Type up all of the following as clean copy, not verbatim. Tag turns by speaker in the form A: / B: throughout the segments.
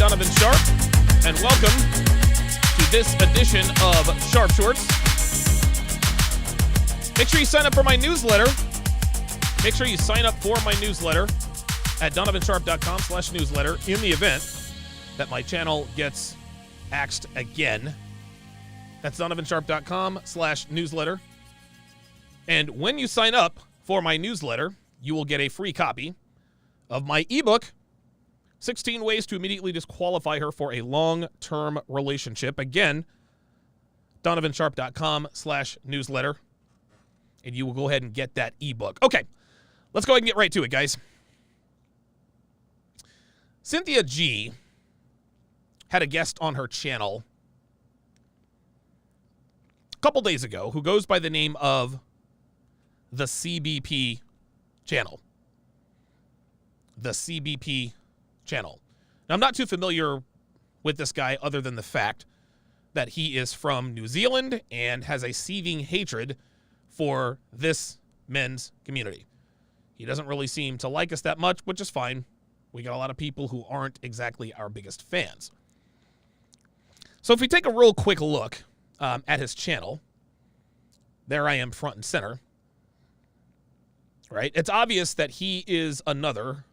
A: Donovan Sharpe, and welcome to this edition of Sharp Shorts. Make sure you sign up for my newsletter. Make sure you sign up for my newsletter at donovansharpe.com/newsletter in the event that my channel gets axed again. That's donovansharpe.com/newsletter. And when you sign up for my newsletter, you will get a free copy of my ebook, 16 Ways to Immediately Disqualify Her for a Long-Term Relationship. Again, donovansharpe.com/newsletter. And you will go ahead and get that ebook. Okay, let's go ahead and get right to it, guys. Cynthia G had a guest on her channel a couple days ago who goes by the name of the CBP channel. The CBP channel. Now, I'm not too familiar with this guy other than the fact that he is from New Zealand and has a seething hatred for this men's community. He doesn't really seem to like us that much, which is fine. We got a lot of people who aren't exactly our biggest fans. So if we take a real quick look at his channel, there I am front and center, right? It's obvious that he is another,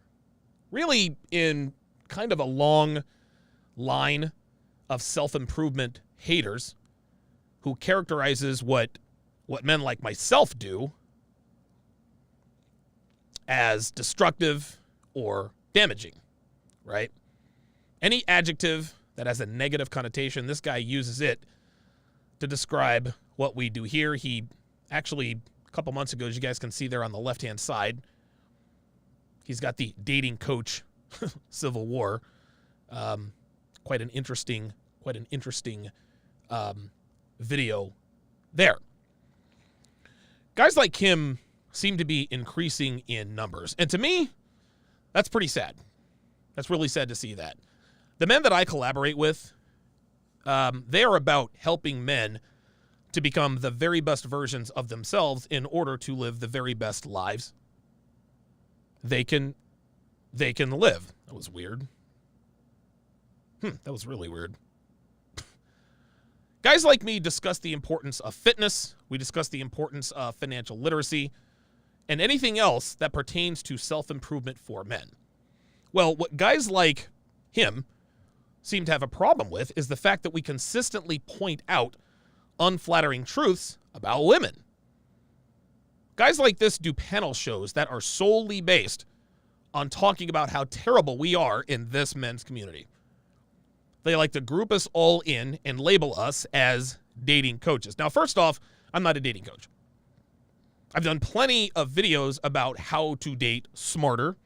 A: really in kind of a long line of self-improvement haters who characterizes what men like myself do as destructive or damaging, right? Any adjective that has a negative connotation, this guy uses it to describe what we do here. He actually, a couple months ago, as you guys can see there on the left-hand side, he's got the dating coach Civil War. Quite an interesting video there. Guys like him seem to be increasing in numbers. And to me, that's pretty sad. That's really sad to see that. The men that I collaborate with, they are about helping men to become the very best versions of themselves in order to live the very best lives they can live. That was weird. That was really weird. Guys like me discuss the importance of fitness. We discuss the importance of financial literacy and anything else that pertains to self-improvement for men. Well, what guys like him seem to have a problem with is the fact that we consistently point out unflattering truths about women. Guys like this do panel shows that are solely based on talking about how terrible we are in this men's community. They like to group us all in and label us as dating coaches. Now, first off, I'm not a dating coach. I've done plenty of videos about how to date smarter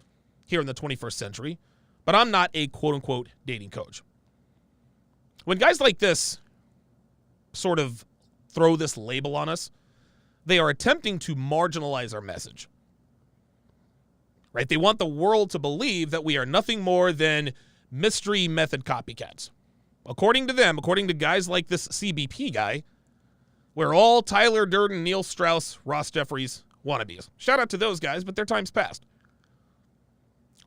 A: here in the 21st century, but I'm not a quote-unquote dating coach. When guys like this sort of throw this label on us, they are attempting to marginalize our message. Right? They want the world to believe that we are nothing more than mystery method copycats. According to them, according to guys like this CBP guy, we're all Tyler Durden, Neil Strauss, Ross Jeffries wannabes. Shout out to those guys, but their time's passed.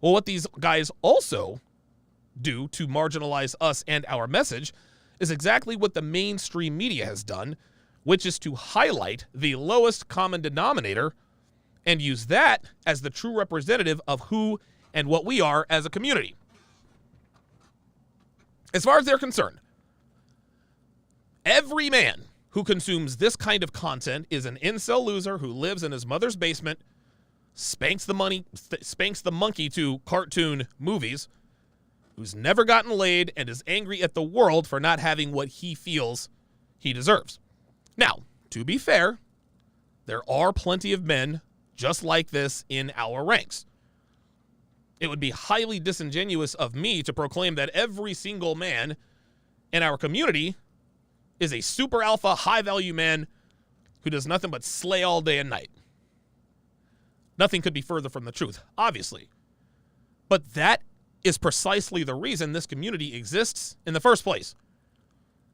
A: Well, what these guys also do to marginalize us and our message is exactly what the mainstream media has done, which is to highlight the lowest common denominator and use that as the true representative of who and what we are as a community. As far as they're concerned, every man who consumes this kind of content is an incel loser who lives in his mother's basement, spanks the monkey to cartoon movies, who's never gotten laid and is angry at the world for not having what he feels he deserves. Now, to be fair, there are plenty of men just like this in our ranks. It would be highly disingenuous of me to proclaim that every single man in our community is a super alpha, high-value man who does nothing but slay all day and night. Nothing could be further from the truth, obviously. But that is precisely the reason this community exists in the first place.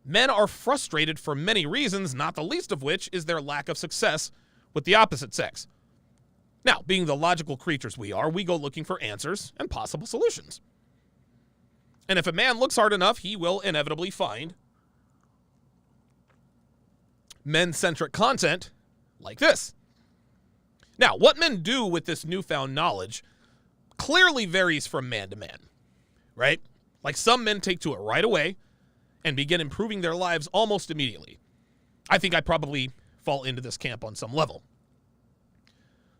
A: Men are frustrated for many reasons, not the least of which is their lack of success with the opposite sex. Now, being the logical creatures we are, we go looking for answers and possible solutions. And if a man looks hard enough, he will inevitably find men-centric content like this. Now, what men do with this newfound knowledge clearly varies from man to man, right? Like some men take to it right away and begin improving their lives almost immediately. I think I probably fall into this camp on some level.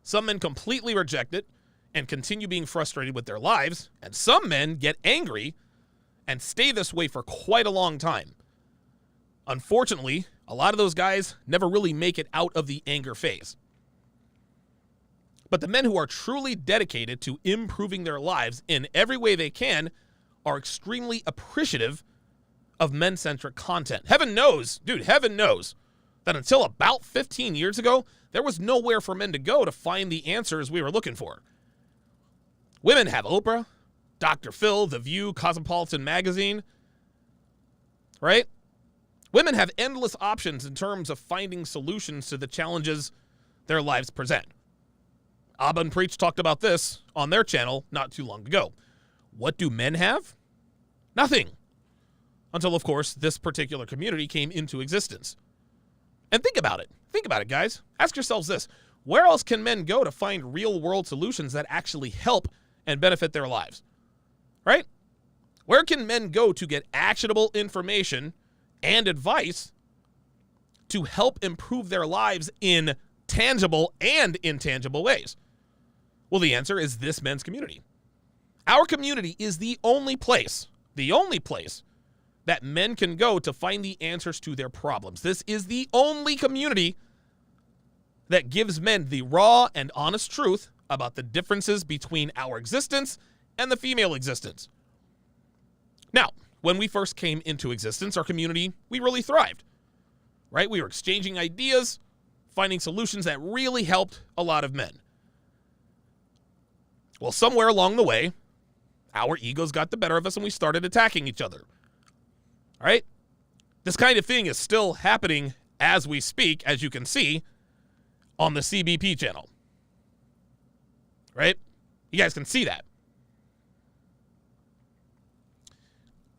A: Some men completely reject it and continue being frustrated with their lives, and some men get angry and stay this way for quite a long time. Unfortunately, a lot of those guys never really make it out of the anger phase. But the men who are truly dedicated to improving their lives in every way they can are extremely appreciative of men-centric content. Heaven knows that until about 15 years ago, there was nowhere for men to go to find the answers we were looking for. Women have Oprah, Dr. Phil, The View, Cosmopolitan Magazine, right? Women have endless options in terms of finding solutions to the challenges their lives present. Abba and Preach talked about this on their channel not too long ago. What do men have? Nothing. Until, of course, this particular community came into existence. And think about it. Think about it, guys. Ask yourselves this. Where else can men go to find real-world solutions that actually help and benefit their lives? Right? Where can men go to get actionable information and advice to help improve their lives in tangible and intangible ways? Well, the answer is this men's community. Our community is the only place that men can go to find the answers to their problems. This is the only community that gives men the raw and honest truth about the differences between our existence and the female existence. Now, when we first came into existence, our community, we really thrived, right? We were exchanging ideas, finding solutions that really helped a lot of men. Well, somewhere along the way, our egos got the better of us and we started attacking each other. All right? This kind of thing is still happening as we speak, as you can see on the CBP channel. Right? You guys can see that.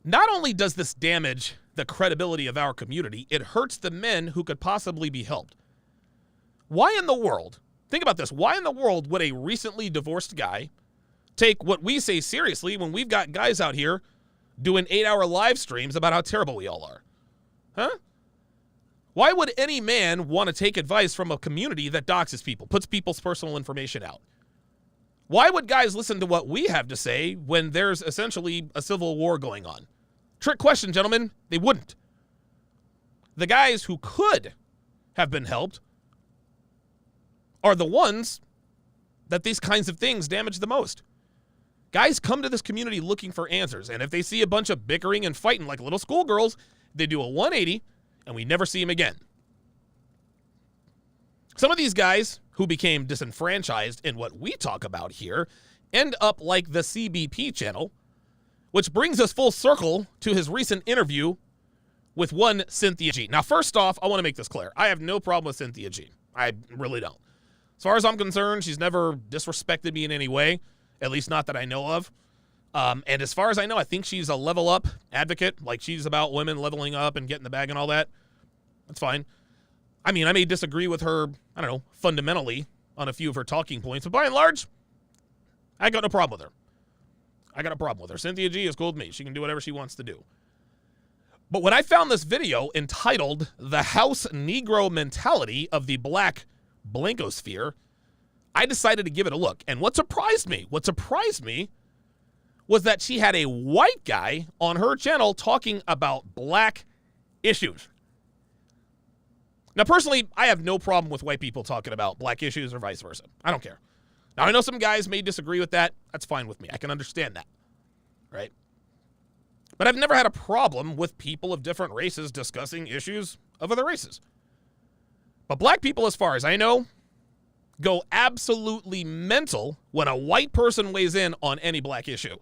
A: Not only does this damage the credibility of our community, it hurts the men who could possibly be helped. Why in the world, think about this, why in the world would a recently divorced guy take what we say seriously when we've got guys out here doing 8-hour live streams about how terrible we all are? Huh? Why would any man want to take advice from a community that doxes people, puts people's personal information out? Why would guys listen to what we have to say when there's essentially a civil war going on? Trick question, gentlemen. They wouldn't. The guys who could have been helped are the ones that these kinds of things damage the most. Guys come to this community looking for answers, and if they see a bunch of bickering and fighting like little schoolgirls, they do a 180, and we never see them again. Some of these guys who became disenfranchised in what we talk about here end up like the CBP channel, which brings us full circle to his recent interview with one Cynthia G. Now, first off, I want to make this clear. I have no problem with Cynthia G. I really don't. As far as I'm concerned, she's never disrespected me in any way, at least not that I know of. And as far as I know, I think she's a level up advocate. Like, she's about women leveling up and getting the bag and all that. That's fine. I mean, I may disagree with her, I don't know, fundamentally on a few of her talking points, but by and large, I got no problem with her. Cynthia G is cool with me. She can do whatever she wants to do. But when I found this video entitled "The House Negro Mentality of the Black Blankosphere," I decided to give it a look. And what surprised me was that she had a white guy on her channel talking about black issues. Now, personally, I have no problem with white people talking about black issues or vice versa. I don't care. Now, I know some guys may disagree with that. That's fine with me. I can understand that, right? But I've never had a problem with people of different races discussing issues of other races. But black people, as far as I know, go absolutely mental when a white person weighs in on any black issue.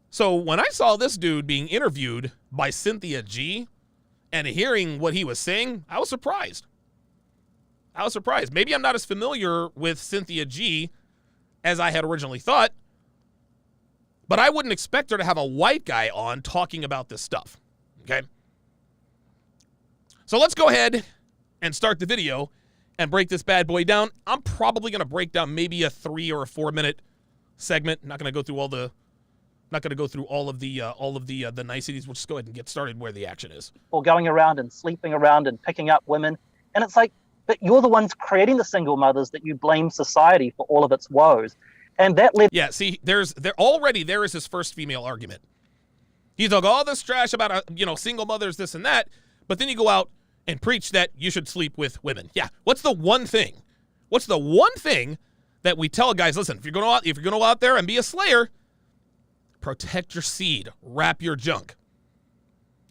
A: So when I saw this dude being interviewed by Cynthia G and hearing what he was saying, I was surprised. Maybe I'm not as familiar with Cynthia G as I had originally thought, But I wouldn't expect her to have a white guy on talking about this stuff, okay? So let's go ahead and start the video and break this bad boy down. I'm probably going to break down maybe a 3 or a 4 minute segment. Not going to go through all the niceties. We'll just go ahead and get started where the action is.
B: Or going around and sleeping around and picking up women. And it's like, but you're the ones creating the single mothers that you blame society for all of its woes. And that led...
A: Yeah, see, there is his first female argument. He's like, all this trash about, single mothers, this and that. But then you go out and preach that you should sleep with women. Yeah, what's the one thing that we tell guys, listen, if you're going to go out there and be a slayer, protect your seed, wrap your junk.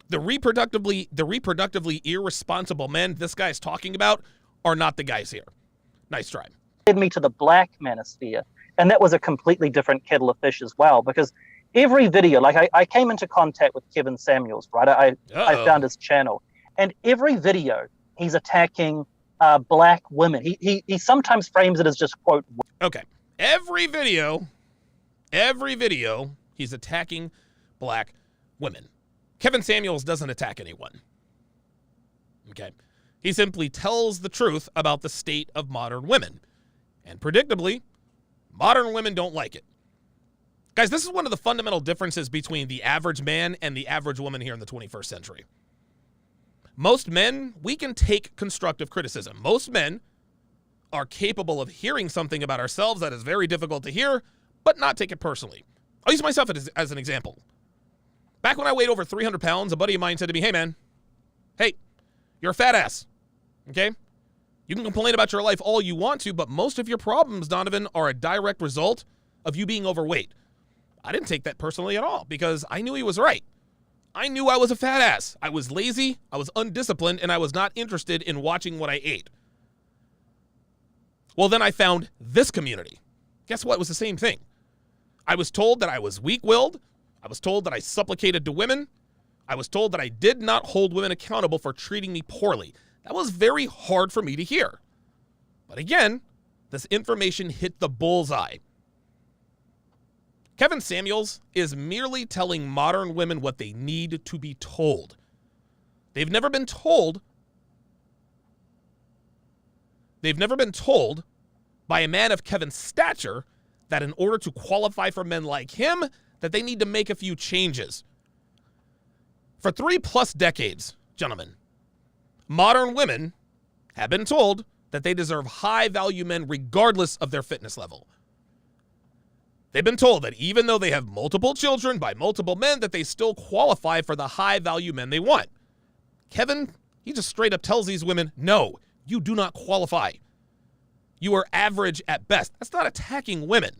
A: The reproductively irresponsible men this guy's talking about are not the guys here. Nice try.
B: Led me to the black manosphere. And that was a completely different kettle of fish as well, because every video, like I came into contact with Kevin Samuels, right? I found his channel. And every video, he's attacking black women. He sometimes frames it as just, quote...
A: Okay. Every video, he's attacking black women. Kevin Samuels doesn't attack anyone. Okay. He simply tells the truth about the state of modern women. And predictably, modern women don't like it. Guys, this is one of the fundamental differences between the average man and the average woman here in the 21st century. Most men, we can take constructive criticism. Most men are capable of hearing something about ourselves that is very difficult to hear, but not take it personally. I'll use myself as an example. Back when I weighed over 300 pounds, a buddy of mine said to me, hey, you're a fat ass, okay? You can complain about your life all you want to, but most of your problems, Donovan, are a direct result of you being overweight. I didn't take that personally at all because I knew he was right. I knew I was a fat ass. I was lazy, I was undisciplined, and I was not interested in watching what I ate. Well, then I found this community. Guess what? It was the same thing. I was told that I was weak-willed. I was told that I supplicated to women. I was told that I did not hold women accountable for treating me poorly. That was very hard for me to hear. But again, this information hit the bullseye. Kevin Samuels is merely telling modern women what they need to be told. They've never been told by a man of Kevin's stature that in order to qualify for men like him, that they need to make a few changes. For 3+ decades, gentlemen, modern women have been told that they deserve high-value men regardless of their fitness level. They've been told that even though they have multiple children by multiple men, that they still qualify for the high-value men they want. Kevin, he just straight up tells these women, no, you do not qualify. You are average at best. That's not attacking women.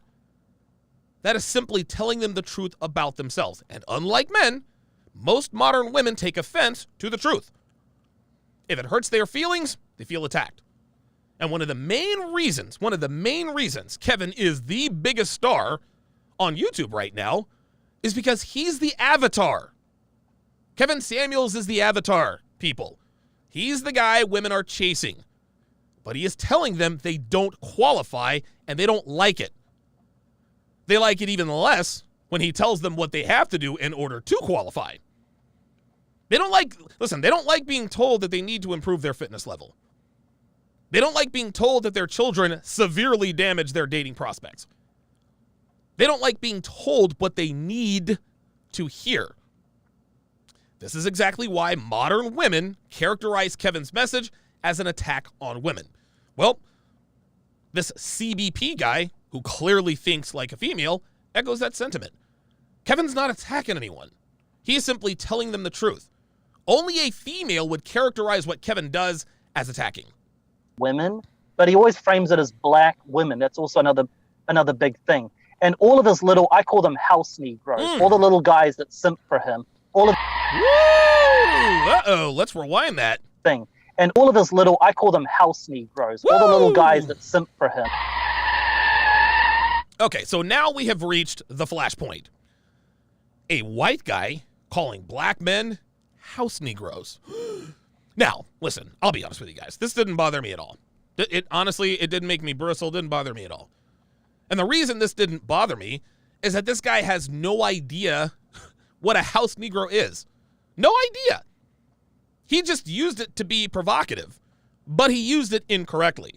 A: That is simply telling them the truth about themselves. And unlike men, most modern women take offense to the truth. If it hurts their feelings, they feel attacked. And one of the main reasons Kevin is the biggest star on YouTube right now is because he's the avatar. Kevin Samuels is the avatar, people. He's the guy women are chasing. But he is telling them they don't qualify and they don't like it. They like it even less when he tells them what they have to do in order to qualify. They don't like being told that they need to improve their fitness level. They don't like being told that their children severely damage their dating prospects. They don't like being told what they need to hear. This is exactly why modern women characterize Kevin's message as an attack on women. Well, this CBP guy, who clearly thinks like a female, echoes that sentiment. Kevin's not attacking anyone. He is simply telling them the truth. Only a female would characterize what Kevin does as attacking
B: women, but he always frames it as black women. That's also another big thing. And all of his little, I call them house Negroes, all the little guys that simp for him, all of...
A: Woo! Uh-oh, let's rewind that.
B: Thing. And all of his little, I call them house Negroes, all the little guys that simp for him.
A: Okay, so now we have reached the flashpoint. A white guy calling black men house Negroes. Now, listen, I'll be honest with you guys. This didn't bother me at all. It honestly, it didn't make me bristle, didn't bother me at all. And the reason this didn't bother me is that this guy has no idea what a house Negro is. No idea. He just used it to be provocative, but he used it incorrectly.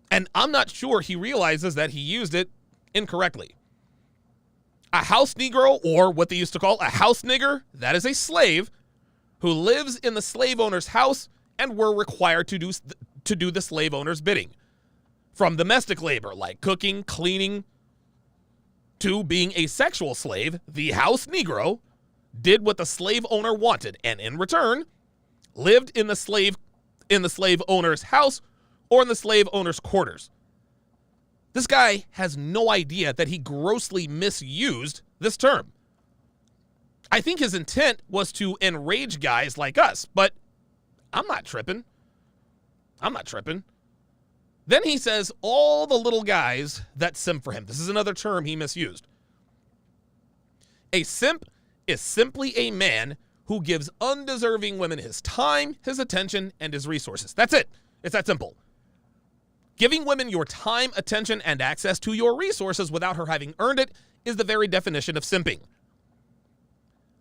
A: And I'm not sure he realizes that he used it incorrectly. A house Negro, or what they used to call a house nigger, that is a slave who lives in the slave owner's house and were required to do the slave owner's bidding. From domestic labor, like cooking, cleaning, to being a sexual slave, the house Negro did what the slave owner wanted, and in return, lived in the slave owner's house or in the slave owner's quarters. This guy has no idea that he grossly misused this term. I think his intent was to enrage guys like us, but I'm not tripping. Then he says all the little guys that simp for him. This is another term he misused. A simp is simply a man who gives undeserving women his time, his attention, and his resources. That's it. It's that simple. Giving women your time, attention, and access to your resources without her having earned it is the very definition of simping.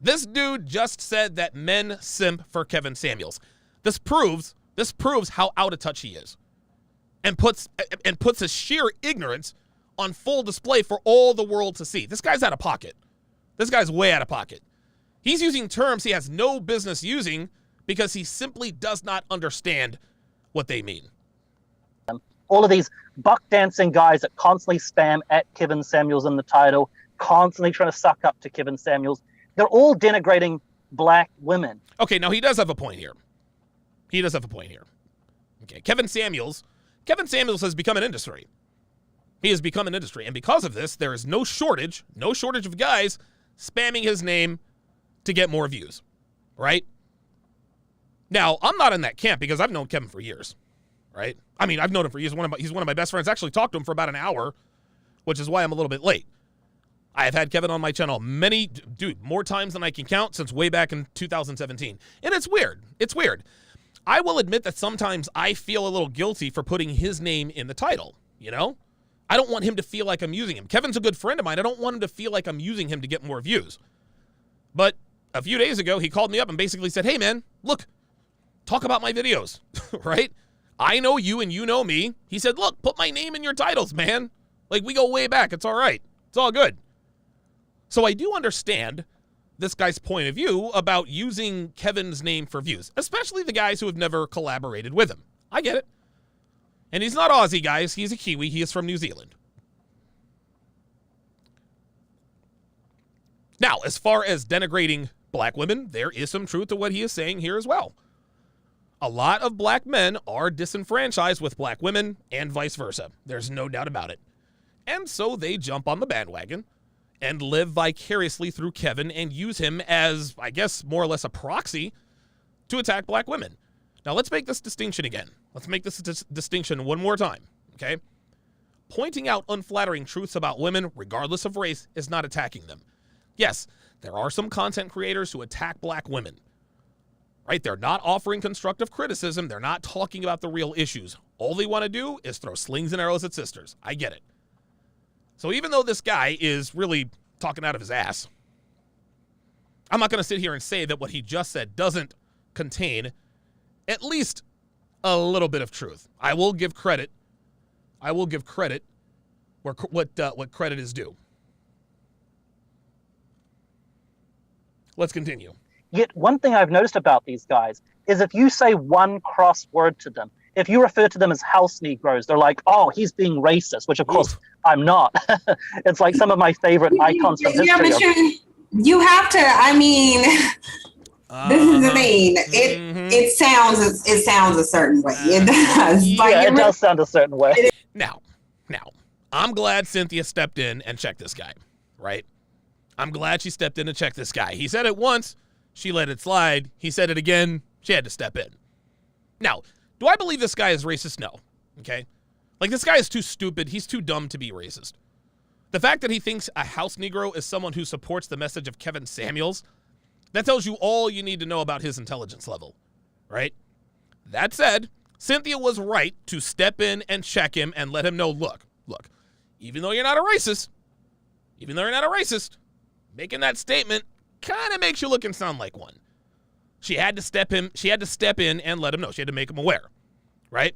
A: This dude just said that men simp for Kevin Samuels. This proves how out of touch he is, and puts his sheer ignorance on full display for all the world to see. This guy's out of pocket. This guy's way out of pocket. He's using terms he has no business using because he simply does not understand what they mean.
B: All of these buck dancing guys that constantly spam at Kevin Samuels in the title, constantly trying to suck up to Kevin Samuels. They're all denigrating black women.
A: Okay, now he does have a point here. Okay, Kevin Samuels has become an industry. He has become an industry. And because of this, there is no shortage of guys spamming his name to get more views, right? Now, I'm not in that camp because I've known Kevin for years, right? I mean, I've known him for years. He's one of my best friends. I actually talked to him for about an hour, which is why I'm a little bit late. I have had Kevin on my channel more times than I can count since way back in 2017. And it's weird. I will admit that sometimes I feel a little guilty for putting his name in the title, you know? I don't want him to feel like I'm using him. Kevin's a good friend of mine. I don't want him to feel like I'm using him to get more views. But a few days ago, he called me up and basically said, hey, man, look, talk about my videos, right? I know you and you know me. He said, look, put my name in your titles, man. Like, we go way back. It's all right. It's all good. So I do understand this guy's point of view about using Kevin's name for views, especially the guys who have never collaborated with him. I get it. And he's not Aussie, guys. He's a Kiwi. He is from New Zealand. Now, as far as denigrating black women, there is some truth to what he is saying here as well. A lot of black men are disenfranchised with black women and vice versa. There's no doubt about it. And so they jump on the bandwagon and live vicariously through Kevin and use him as, I guess, more or less a proxy to attack black women. Now, let's make this distinction again. Let's make this distinction one more time, okay? Pointing out unflattering truths about women, regardless of race, is not attacking them. Yes, there are some content creators who attack black women, right? They're not offering constructive criticism. They're not talking about the real issues. All they want to do is throw slings and arrows at sisters. I get it. So even though this guy is really talking out of his ass, I'm not going to sit here and say that what he just said doesn't contain at least a little bit of truth. I will give credit. Where what credit is due. Let's continue.
B: Yet one thing I've noticed about these guys is if you say one cross word to them, if you refer to them as house Negroes, they're like, oh, he's being racist, which of course I'm not. It's like some of my favorite icons from history.
C: Yeah, but you have to, I mean, this is the thing. It sounds a certain way. It does.
B: Yeah, it does sound a certain way.
A: Now, I'm glad Cynthia stepped in and checked this guy, right? I'm glad she stepped in and checked this guy. He said it once, she let it slide. He said it again, she had to step in. Now, do I believe this guy is racist? No, okay? Like, this guy is too stupid. He's too dumb to be racist. The fact that he thinks a house Negro is someone who supports the message of Kevin Samuels, that tells you all you need to know about his intelligence level, right? That said, Cynthia was right to step in and check him and let him know, look, even though you're not a racist, even though you're not a racist, making that statement kind of makes you look and sound like one. She had to step in and let him know. She had to make him aware, right?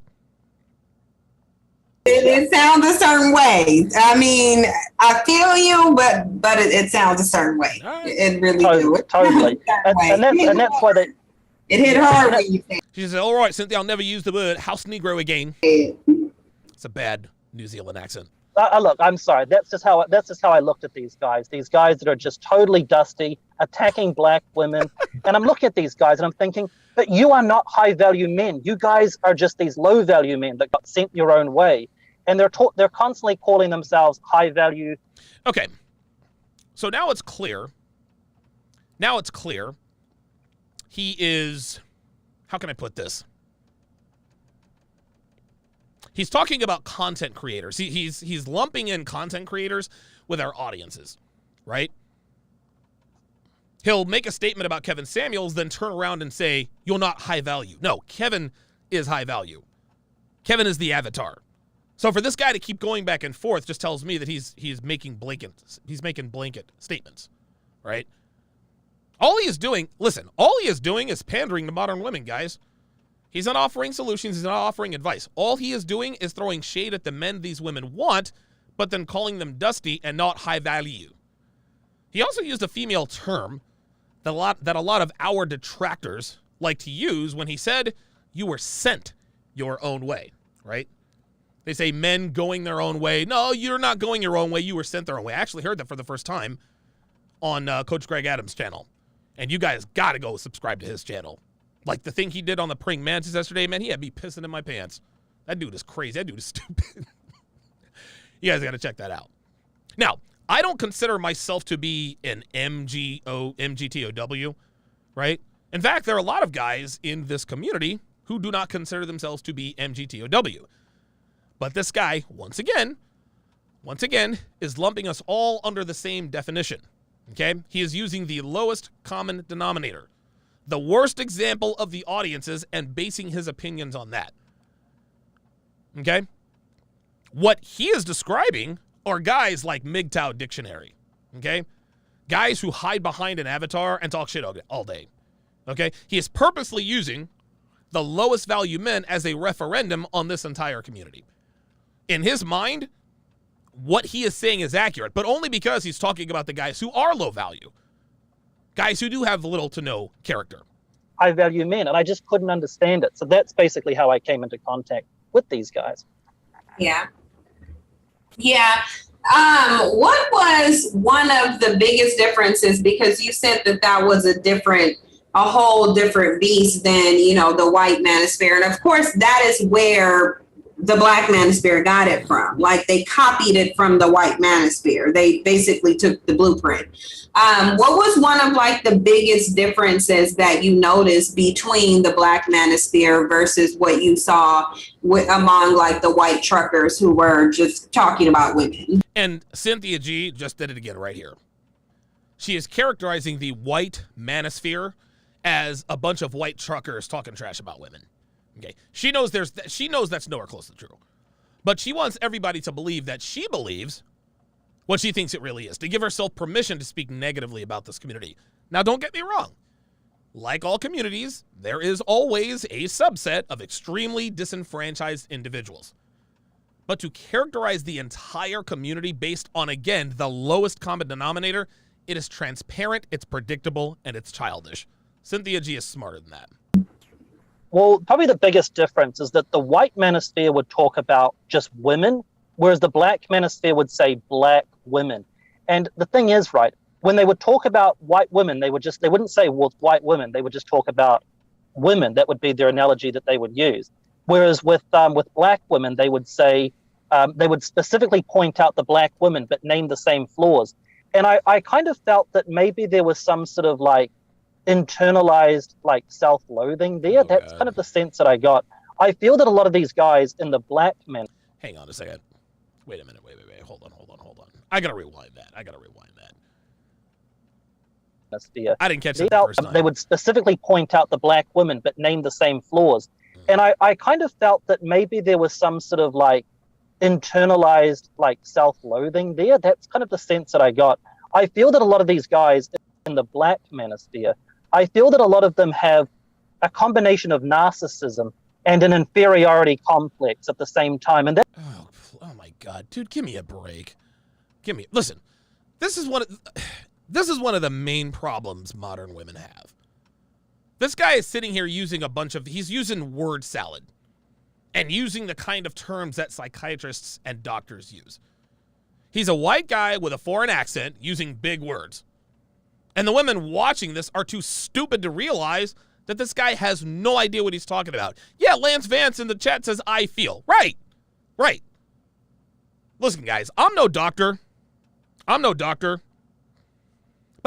C: It sounds a certain way. I mean, I feel you, but it sounds a certain way.
A: Right.
C: It really do.
B: Totally. and that's why
C: it hit hard when you said.
A: She said, all right, Cynthia, I'll never use the word house Negro again. It's a bad New Zealand accent.
B: Look, I'm sorry. That's just how I looked at these guys. These guys that are just totally dusty, attacking black women. And I'm looking at these guys and I'm thinking, but you are not high-value men. You guys are just these low-value men that got sent your own way. And they're constantly calling themselves high-value.
A: Okay. So now it's clear. He is, how can I put this? He's talking about content creators. He's lumping in content creators with our audiences, right? He'll make a statement about Kevin Samuels, then turn around and say, you're not high value. No, Kevin is high value. Kevin is the avatar. So for this guy to keep going back and forth just tells me that he's making blanket statements, right? All he is doing is pandering to modern women, guys. He's not offering solutions. He's not offering advice. All he is doing is throwing shade at the men these women want, but then calling them dusty and not high value. He also used a female term that a lot of our detractors like to use when he said, you were sent your own way, right? They say men going their own way. No, you're not going your own way. You were sent their own way. I actually heard that for the first time on Coach Greg Adams' channel. And you guys got to go subscribe to his channel. Like the thing he did on the praying mantis yesterday, man, he had me pissing in my pants. That dude is crazy. That dude is stupid. You guys got to check that out. Now, I don't consider myself to be an MGTOW, right? In fact, there are a lot of guys in this community who do not consider themselves to be MGTOW. But this guy, once again, is lumping us all under the same definition, okay? He is using the lowest common denominator, the worst example of the audiences, and basing his opinions on that, okay? What he is describing are guys like MGTOW Dictionary, okay? Guys who hide behind an avatar and talk shit all day, okay? He is purposely using the lowest value men as a referendum on this entire community. In his mind, what he is saying is accurate, but only because he's talking about the guys who are low value, guys who do have little to no character.
B: High value men, and I just couldn't understand it. So that's basically how I came into contact with these guys.
C: Yeah. What was one of the biggest differences, because you said that was a whole different beast than, the white manosphere. And of course, that is where the black manosphere got it from. Like, they copied it from the white manosphere. They basically took the blueprint. What was one of the biggest differences that you noticed between the black manosphere versus what you saw among the white truckers who were just talking about women?
A: And Cynthia G just did it again right here. She is characterizing the white manosphere as a bunch of white truckers talking trash about women. Okay, she knows that's nowhere close to true, but she wants everybody to believe that she believes what she thinks it really is, to give herself permission to speak negatively about this community. Now, don't get me wrong. Like all communities, there is always a subset of extremely disenfranchised individuals. But to characterize the entire community based on, again, the lowest common denominator, it is transparent, it's predictable, and it's childish. Cynthia G is smarter than that.
B: Well, probably the biggest difference is that the white manosphere would talk about just women, whereas the black manosphere would say black women. And the thing is, right, when they would talk about white women, they wouldn't say, well, white women. They would just talk about women. That would be their analogy that they would use. Whereas with black women, they would say, they would specifically point out the black women, but name the same flaws. And I kind of felt that maybe there was some sort of internalized self-loathing there. That's kind of the sense that I got. I feel that a lot of these guys in the black men.
A: Hang on a second. Wait a minute. Wait. Hold on. I gotta rewind that. I didn't catch that the first time.
B: They would specifically point out the black women, but name the same flaws. And I kind of felt that maybe there was some sort of internalized like self-loathing there. That's kind of the sense that I got. I feel that a lot of these guys in the black manosphere, I feel that a lot of them have a combination of narcissism and an inferiority complex at the same time. And that
A: oh my God, dude, give me a break. Listen, this is one of the main problems modern women have. This guy is sitting here using he's using word salad and using the kind of terms that psychiatrists and doctors use. He's a white guy with a foreign accent using big words. And the women watching this are too stupid to realize that this guy has no idea what he's talking about. Yeah, Lance Vance in the chat says, I feel. Right. Listen, guys, I'm no doctor. But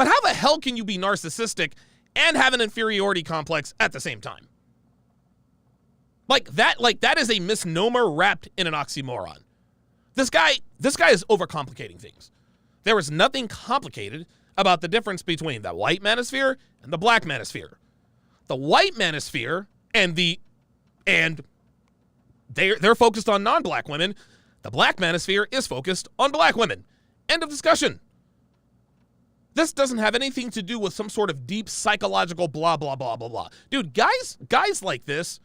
A: how the hell can you be narcissistic and have an inferiority complex at the same time? Like that is a misnomer wrapped in an oxymoron. This guy is overcomplicating things. There is nothing complicated about the difference between the white manosphere and the black manosphere. The white manosphere they're focused on non-black women. The black manosphere is focused on black women. End of discussion. This doesn't have anything to do with some sort of deep psychological blah, blah, blah, blah, blah. Dude, guys like this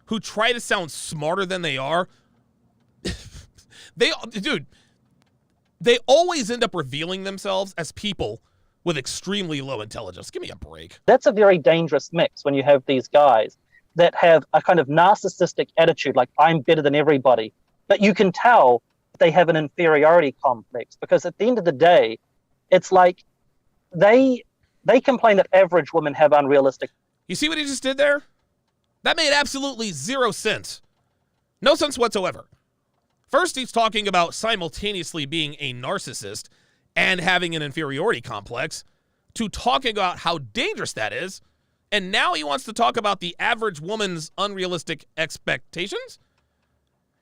A: who try to sound smarter than they are, they always end up revealing themselves as people with extremely low intelligence. Give me a break.
B: That's a very dangerous mix when you have these guys that have a kind of narcissistic attitude, like I'm better than everybody. But you can tell they have an inferiority complex because at the end of the day, it's like they complain that average women have unrealistic.
A: You see what he just did there? That made absolutely zero sense. No sense whatsoever. First, he's talking about simultaneously being a narcissist and having an inferiority complex, to talking about how dangerous that is, and now he wants to talk about the average woman's unrealistic expectations?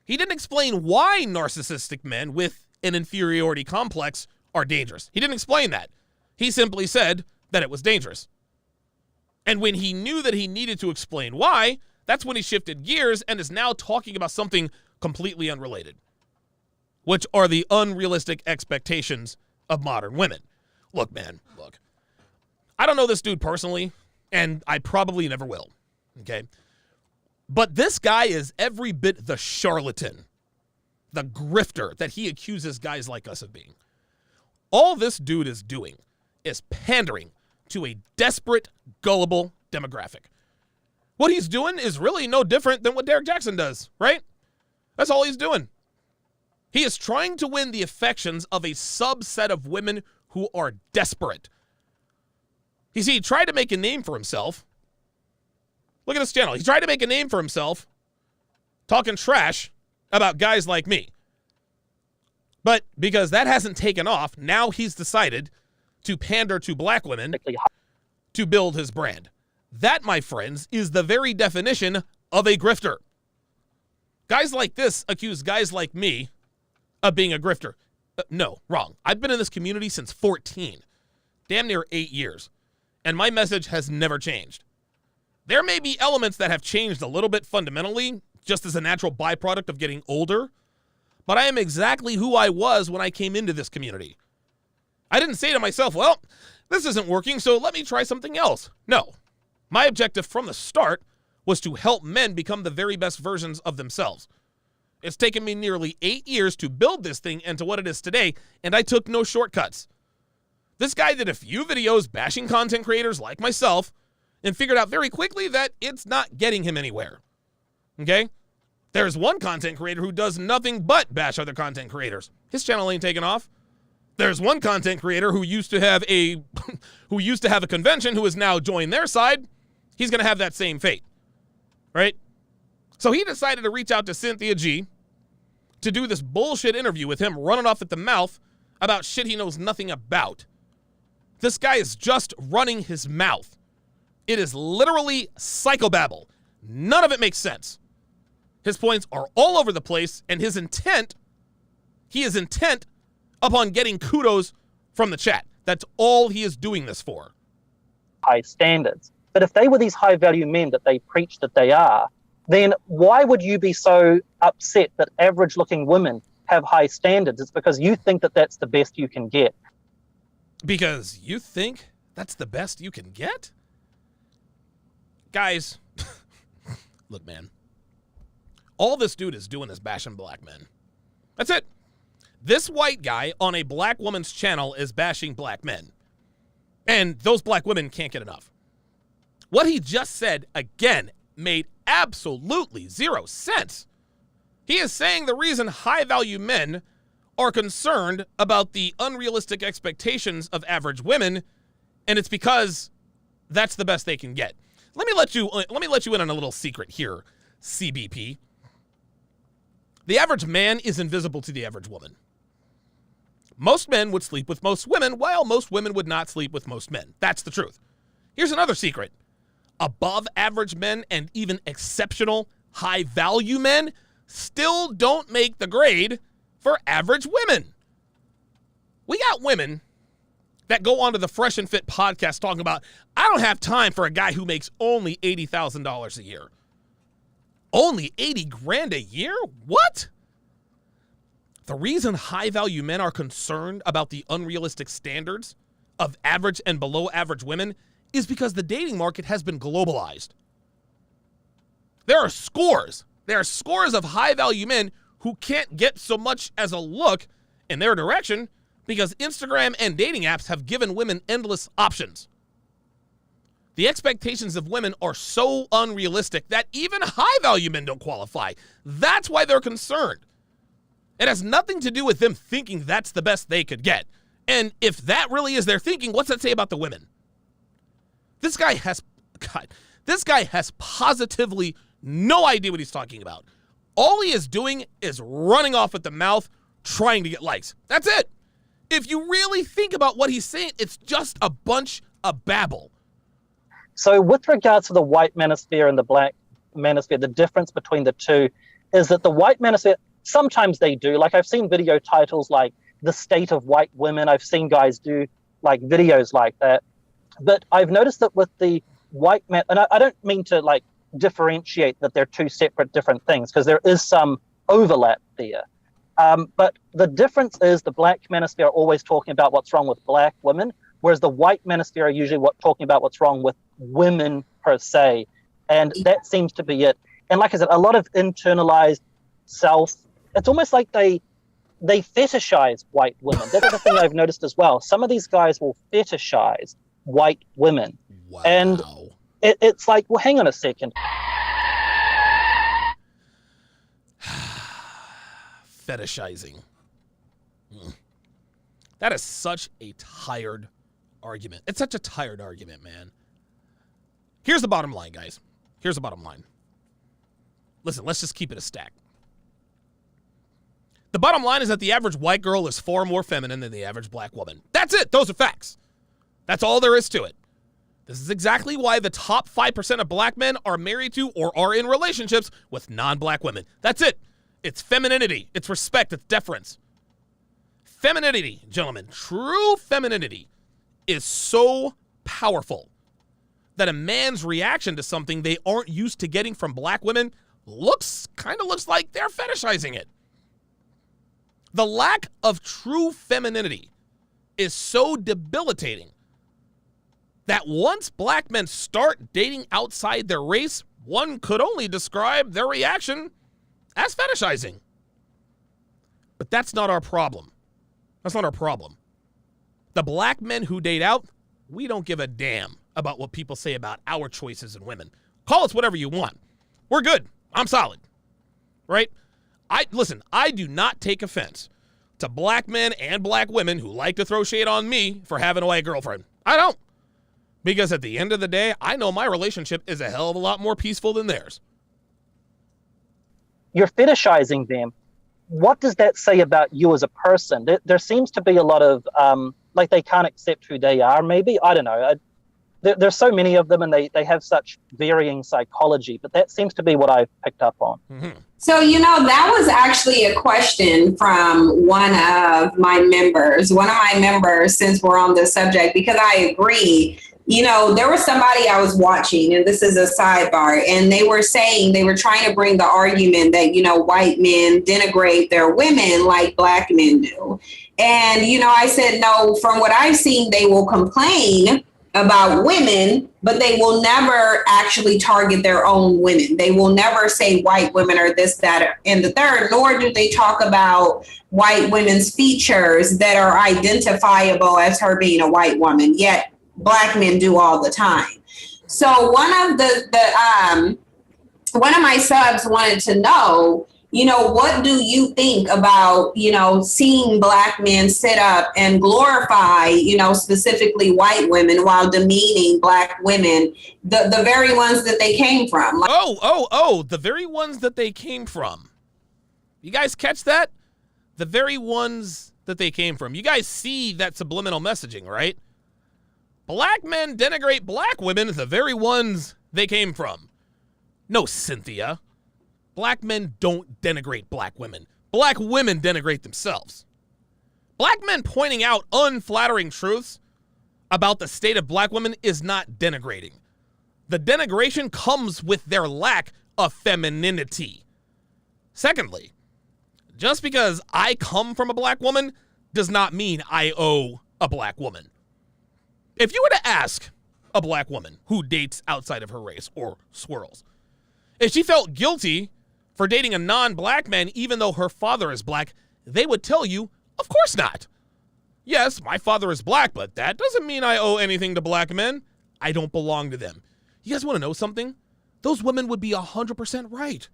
A: He didn't explain why narcissistic men with an inferiority complex are dangerous. He didn't explain that. He simply said that it was dangerous. And when he knew that he needed to explain why, that's when he shifted gears and is now talking about something completely unrelated, which are the unrealistic expectations of modern women. Look, man, I don't know this dude personally, and I probably never will, okay? But this guy is every bit the charlatan, the grifter that he accuses guys like us of being. All this dude is doing is pandering to a desperate, gullible demographic. What he's doing is really no different than what Derek Jackson does, right? That's all he's doing. He is trying to win the affections of a subset of women who are desperate. You see, he tried to make a name for himself. Look at this channel. He tried to make a name for himself talking trash about guys like me. But because that hasn't taken off, now he's decided to pander to black women to build his brand. That, my friends, is the very definition of a grifter. Guys like this accuse guys like me of being a grifter. No, wrong. I've been in this community since 14, damn near 8 years, and my message has never changed. There may be elements that have changed a little bit fundamentally, just as a natural byproduct of getting older, but I am exactly who I was when I came into this community. I didn't say to myself, well, this isn't working, so let me try something else. No. My objective from the start was to help men become the very best versions of themselves. It's taken me nearly 8 years to build this thing into what it is today, and I took no shortcuts. This guy did a few videos bashing content creators like myself and figured out very quickly that it's not getting him anywhere. Okay? There's one content creator who does nothing but bash other content creators. His channel ain't taken off. There's one content creator who used to have a convention who has now joined their side. He's going to have that same fate. Right? So he decided to reach out to Cynthia G to do this bullshit interview with him running off at the mouth about shit he knows nothing about. This guy is just running his mouth. It is literally psychobabble. None of it makes sense. His points are all over the place, and he is intent upon getting kudos from the chat. That's all he is doing this for.
B: High standards. But if they were these high-value men that they preach that they are, then why would you be so upset that average-looking women have high standards. It's because you think that that's the best you can get.
A: Because you think that's the best you can get? Guys, look, man. All this dude is doing is bashing black men. That's it. This white guy on a black woman's channel is bashing black men. And those black women can't get enough. What he just said, again, made absolutely zero sense. He is saying the reason high-value men are concerned about the unrealistic expectations of average women, and it's because that's the best they can get. Let me let you in on a little secret here, CBP. The average man is invisible to the average woman. Most men would sleep with most women, while most women would not sleep with most men. That's the truth. Here's another secret. Above average men and even exceptional high-value men still don't make the grade for average women. We got women that go onto the Fresh and Fit podcast talking about, I don't have time for a guy who makes only $80,000 a year. Only 80 grand a year? What? The reason high-value men are concerned about the unrealistic standards of average and below average women is because the dating market has been globalized. There are scores of high-value men who can't get so much as a look in their direction because Instagram and dating apps have given women endless options. The expectations of women are so unrealistic that even high-value men don't qualify. That's why they're concerned. It has nothing to do with them thinking that's the best they could get. And if that really is their thinking, what's that say about the women? This guy has positively no idea what he's talking about. All he is doing is running off at the mouth, trying to get likes. That's it. If you really think about what he's saying, it's just a bunch of babble.
B: So with regards to the white manosphere and the black manosphere, the difference between the two is that the white manosphere, sometimes they do. Like I've seen video titles like The State of White Women. I've seen guys do like videos like that. But I've noticed that with the white man, and I don't mean to like differentiate that they're two separate different things because there is some overlap there. But the difference is the black manosphere are always talking about what's wrong with black women, whereas the white manosphere are usually talking about what's wrong with women per se. And that seems to be it. And like I said, a lot of internalized self, it's almost like they fetishize white women. That's the thing I've noticed as well. Some of these guys will fetishize white women.
A: Wow.
B: And it's like, well, hang on a second.
A: Fetishizing. That is such a tired argument. It's such a tired argument, man. Here's the bottom line, guys. Here's the bottom line. Listen, let's just keep it a stack. The bottom line is that the average white girl is far more feminine than the average black woman. That's it. Those are facts. That's all there is to it. This is exactly why the top 5% of black men are married to or are in relationships with non-black women. That's it. It's femininity. It's respect. It's deference. Femininity, gentlemen, true femininity is so powerful that a man's reaction to something they aren't used to getting from black women looks like they're fetishizing it. The lack of true femininity is so debilitating that once black men start dating outside their race, one could only describe their reaction as fetishizing. But that's not our problem. That's not our problem. The black men who date out, we don't give a damn about what people say about our choices in women. Call us whatever you want. We're good. I'm solid. Right? I do not take offense to black men and black women who like to throw shade on me for having a white girlfriend. I don't. Because at the end of the day, I know my relationship is a hell of a lot more peaceful than theirs.
B: You're fetishizing them. What does that say about you as a person? There seems to be a lot of, like they can't accept who they are, maybe. I don't know. There's so many of them and they have such varying psychology, but that seems to be what I've picked up on.
A: Mm-hmm.
C: So, that was actually a question from one of my members, since we're on the subject, because I agree there was somebody I was watching, and this is a sidebar, and they were trying to bring the argument that, white men denigrate their women like black men do. And, I said, no, from what I've seen, they will complain about women, but they will never actually target their own women. They will never say white women are this, that, and the third, nor do they talk about white women's features that are identifiable as her being a white woman, yet black men do all the time. So one of my subs wanted to know, what do you think about, seeing black men sit up and glorify, specifically white women while demeaning black women, the very ones that they came from?
A: The very ones that they came from. You guys catch that? The very ones that they came from. You guys see that subliminal messaging, right? Black men denigrate black women, the very ones they came from. No, Cynthia. Black men don't denigrate black women. Black women denigrate themselves. Black men pointing out unflattering truths about the state of black women is not denigrating. The denigration comes with their lack of femininity. Secondly, just because I come from a black woman does not mean I owe a black woman. If you were to ask a black woman who dates outside of her race or swirls, if she felt guilty for dating a non-black man even though her father is black, they would tell you, of course not. Yes, my father is black, but that doesn't mean I owe anything to black men. I don't belong to them. You guys want to know something? Those women would be 100% right.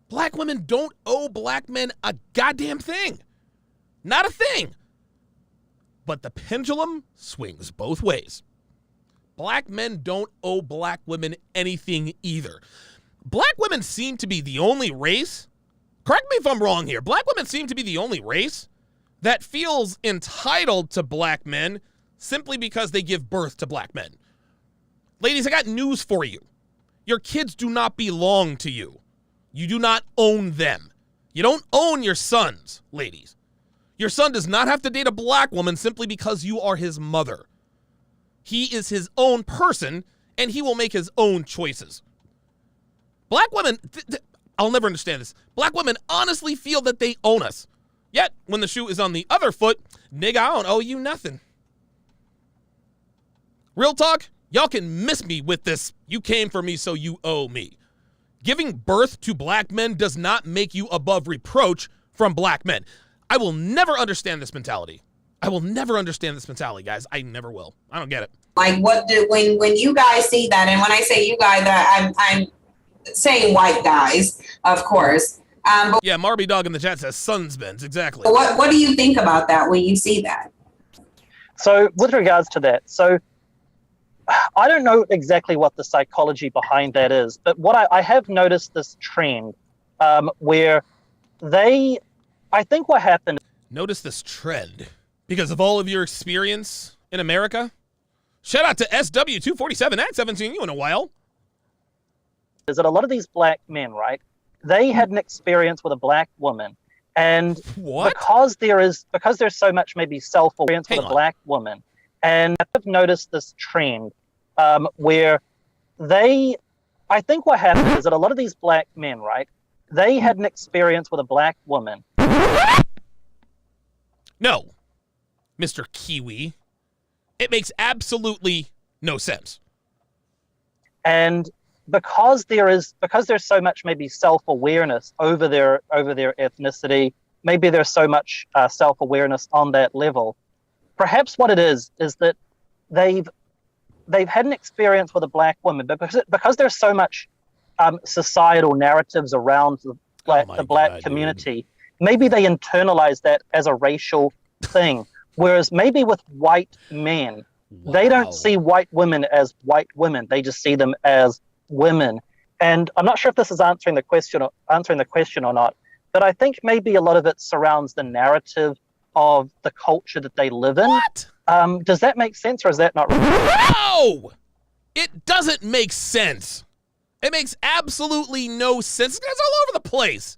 A: Black women don't owe black men a goddamn thing. Not a thing. But the pendulum swings both ways. Black men don't owe black women anything either. Black women seem to be the only race, correct me if I'm wrong here, black women seem to be the only race that feels entitled to black men simply because they give birth to black men. Ladies, I got news for you. Your kids do not belong to you. You do not own them. You don't own your sons, ladies. Your son does not have to date a black woman simply because you are his mother. He is his own person, and he will make his own choices. Black women, I'll never understand this. Black women honestly feel that they own us. Yet, when the shoe is on the other foot, nigga, I don't owe you nothing. Real talk, y'all can miss me with this, you came for me so you owe me. Giving birth to black men does not make you above reproach from black men. I will never understand this mentality. I will never understand this mentality, guys. I never will. I don't get it.
C: Like, when you guys see that, and when I say you guys, I'm saying white guys, of course. But
A: yeah, Marby Dog in the chat says Sunsbins, exactly.
C: What do you think about that when you see that?
B: So with regards to that, so I don't know exactly what the psychology behind that is, but what I have noticed this trend where I think what happened.
A: Notice this trend because of all of your experience in America. Shout out to SW247 at 17, you in a while.
B: Is that a lot of these black men, right? They had an experience with a black woman, and because there's so much maybe self-awareness with a black woman, and I've noticed this trend where I think what happened is that a lot of these black men, right? They had an experience with a black woman.
A: No, Mr. Kiwi, it makes absolutely no sense.
B: And because there's so much maybe self-awareness over their ethnicity, maybe there's so much self-awareness on that level. Perhaps what it is that they've had an experience with a black woman, but because there's so much societal narratives around the black community, maybe they internalize that as a racial thing. Whereas maybe with white men, they don't see white women as white women; they just see them as women. And I'm not sure if this is answering the question or not, but I think maybe a lot of it surrounds the narrative of the culture that they live in.
A: What?
B: Does that make sense, or is that not right?
A: No! It doesn't make sense. It makes absolutely no sense. This guy's all over the place.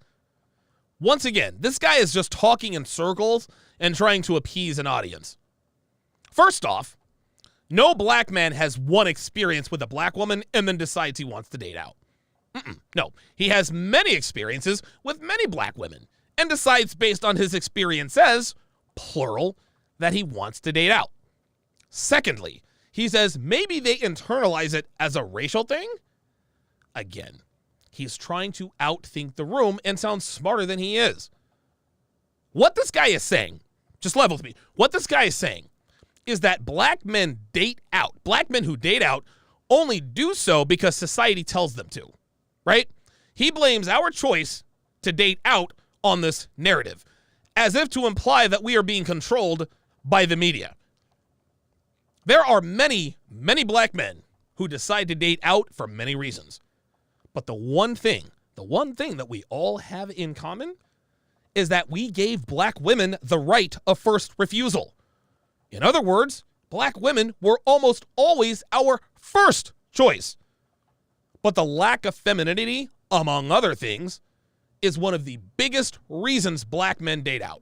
A: Once again, this guy is just talking in circles and trying to appease an audience. First off, No black man has one experience with a black woman and then decides he wants to date out. No, he has many experiences with many black women and decides based on his experiences, plural, that he wants to date out. Secondly, he says maybe they internalize it as a racial thing. Again, he's trying to outthink the room and sound smarter than he is. What this guy is saying, just level with me, what this guy is saying is that black men date out. Black men who date out only do so because society tells them to, right? He blames our choice to date out on this narrative, as if to imply that we are being controlled by the media. There are many, many black men who decide to date out for many reasons. But the one thing that we all have in common is that we gave black women the right of first refusal. In other words, black women were almost always our first choice. But the lack of femininity, among other things, is one of the biggest reasons black men date out.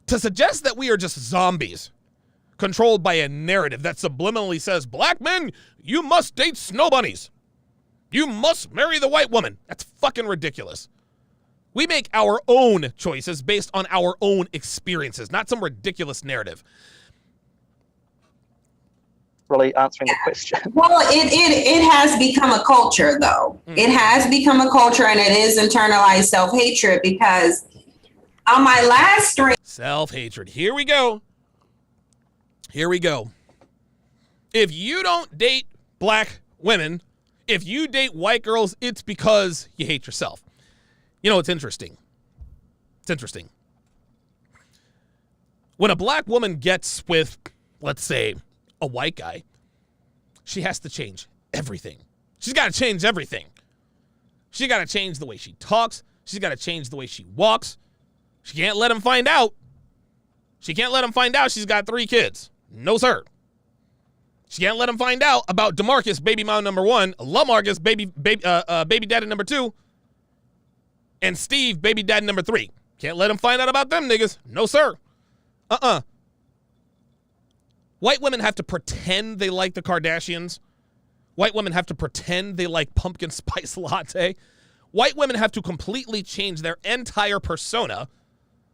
A: To suggest that we are just zombies, controlled by a narrative that subliminally says, black men, you must date snow bunnies. You must marry the white woman. That's fucking ridiculous. We make our own choices based on our own experiences, not some ridiculous narrative.
B: Really answering the question.
C: Well, it has become a culture, though. It has become a culture, and it is internalized self-hatred, because on my last stream...
A: Self-hatred. Here we go. If you don't date black women, if you date white girls, it's because you hate yourself. You know, it's interesting. When a black woman gets with, let's say, a white guy, she has to change everything. She's got to change everything. She got to change the way she talks. She's got to change the way she walks. She can't let him find out. She's got 3 kids. No, sir. She can't let him find out about DeMarcus, baby mom number 1, LaMarcus, baby daddy number 2, and Steve, baby daddy number 3. Can't let him find out about them niggas. No, sir. White women have to pretend they like the Kardashians. White women have to pretend they like pumpkin spice latte. White women have to completely change their entire persona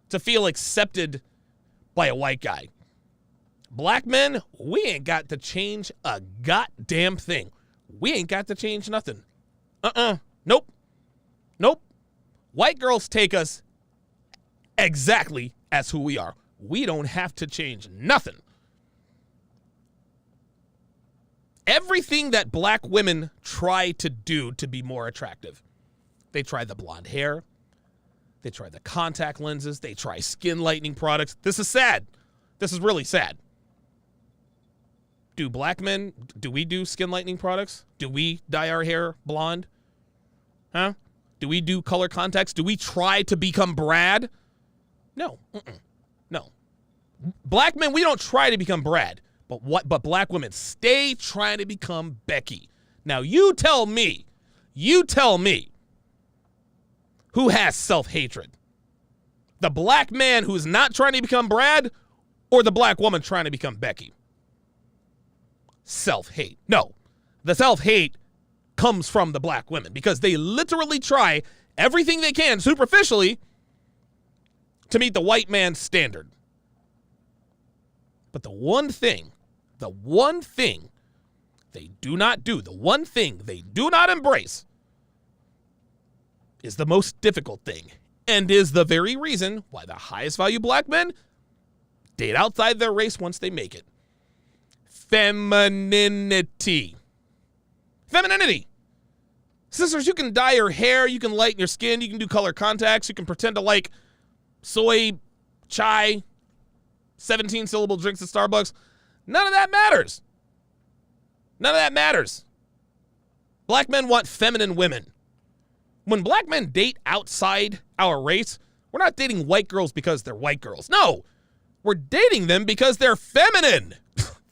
A: to feel accepted by a white guy. Black men, we ain't got to change a goddamn thing. We ain't got to change nothing. Nope. White girls take us exactly as who we are. We don't have to change nothing. Everything that black women try to do to be more attractive. They try the blonde hair. They try the contact lenses. They try skin lightening products. This is sad. This is really sad. Do black men, do we do skin lightening products? Do we dye our hair blonde? Huh? Do we do color contacts? Do we try to become Brad? No. No. Black men, we don't try to become Brad. But black women stay trying to become Becky. Now you tell me who has self-hatred. The black man who's not trying to become Brad, or the black woman trying to become Becky? Self-hate. No, the self-hate comes from the black women because they literally try everything they can superficially to meet the white man's standard. But the one thing they do not do, the one thing they do not embrace is the most difficult thing and is the very reason why the highest value black men date outside their race once they make it. Femininity. Sisters, you can dye your hair, you can lighten your skin, you can do color contacts, you can pretend to like soy, chai, 17-syllable drinks at Starbucks. None of that matters. Black men want feminine women. When black men date outside our race, we're not dating white girls because they're white girls. No, we're dating them because they're feminine.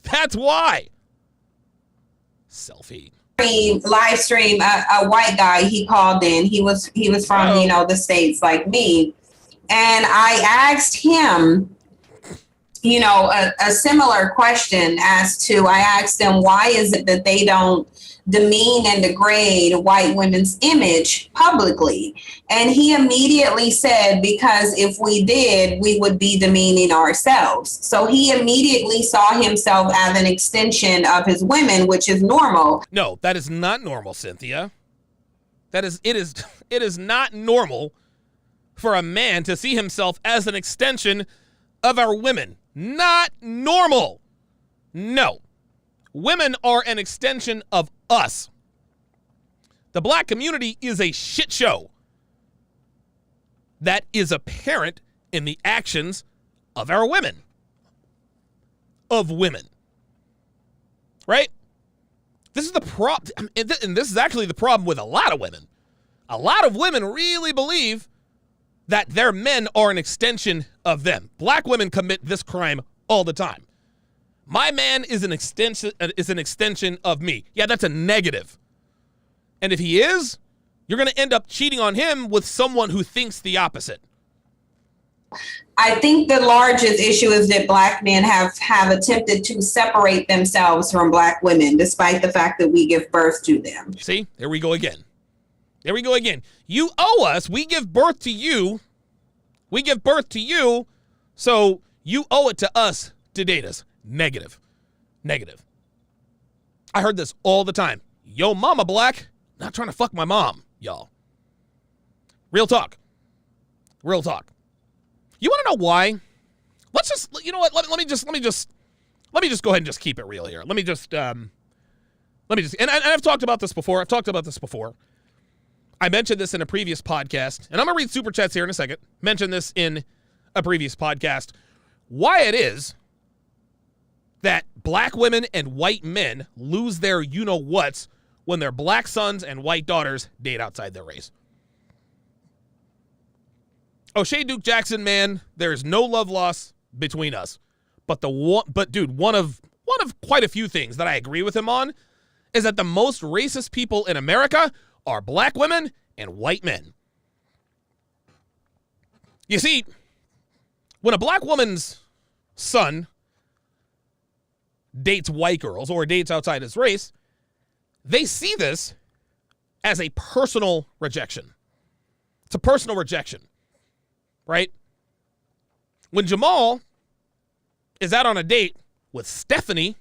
A: That's why. Selfie.
C: Live stream, a white guy, he called in. He was from, the States like me. And I asked him, a similar question as to, I asked them, why is it that they don't demean and degrade white women's image publicly? And he immediately said, because if we did, we would be demeaning ourselves. So he immediately saw himself as an extension of his women, which is normal.
A: No, that is not normal, Cynthia. It is not normal for a man to see himself as an extension of our women. Not normal. No. Women are an extension of us. The black community is a shit show. That is apparent in the actions of our women. Of women. Right? This is the problem, and this is actually the problem with a lot of women. A lot of women really believe that their men are an extension of them. Black women commit this crime all the time. My man is an extension of me. Yeah, that's a negative. And if he is, you're going to end up cheating on him with someone who thinks the opposite.
C: I think the largest issue is that black men have attempted to separate themselves from black women, despite the fact that we give birth to them.
A: See, there we go again. There we go again. You owe us. We give birth to you. We give birth to you, so you owe it to us to date us. Negative. Negative. I heard this all the time. Yo, mama black. Not trying to fuck my mom, y'all. Real talk. Real talk. You want to know why? Let's just, you know what? Let me just go ahead and just keep it real here. Let me just, and I've talked about this before. I mentioned this in a previous podcast, and I'm going to read super chats here in a second. Mentioned this in a previous podcast. Why it is that black women and white men lose their you-know-whats when their black sons and white daughters date outside their race. O'Shea Duke Jackson, man, there is no love loss between us. But dude, one of quite a few things that I agree with him on is that the most racist people in America are black women and white men. You see, when a black woman's son dates white girls or dates outside his race, they see this as a personal rejection. It's a personal rejection, right? When Jamal is out on a date with Stephanie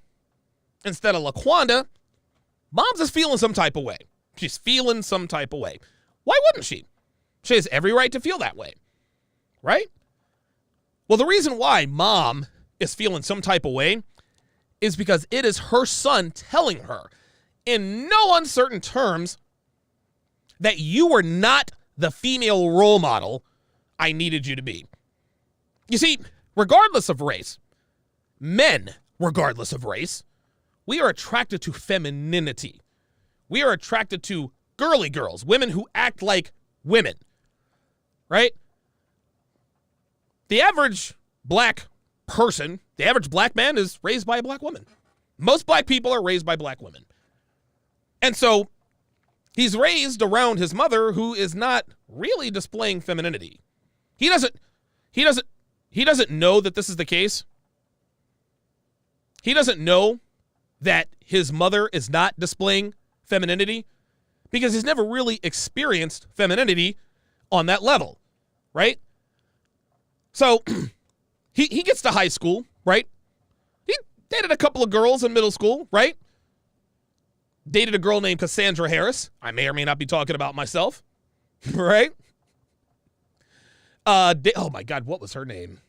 A: instead of LaQuanda, mom's is feeling some type of way. She's feeling some type of way. Why wouldn't she? She has every right to feel that way, right? Well, the reason why mom is feeling some type of way is because it is her son telling her in no uncertain terms that you were not the female role model I needed you to be. You see, regardless of race, men, regardless of race, we are attracted to femininity. We are attracted to girly girls, women who act like women, right? The average black person, the average black man is raised by a black woman. Most black people are raised by black women. And so he's raised around his mother who is not really displaying femininity. He doesn't know that this is the case. He doesn't know that his mother is not displaying femininity because he's never really experienced femininity on that level, right? So he gets to high school, right? He dated a couple of girls in middle school, right? Dated a girl named Cassandra Harris. I may or may not be talking about myself, right? Oh my God, what was her name?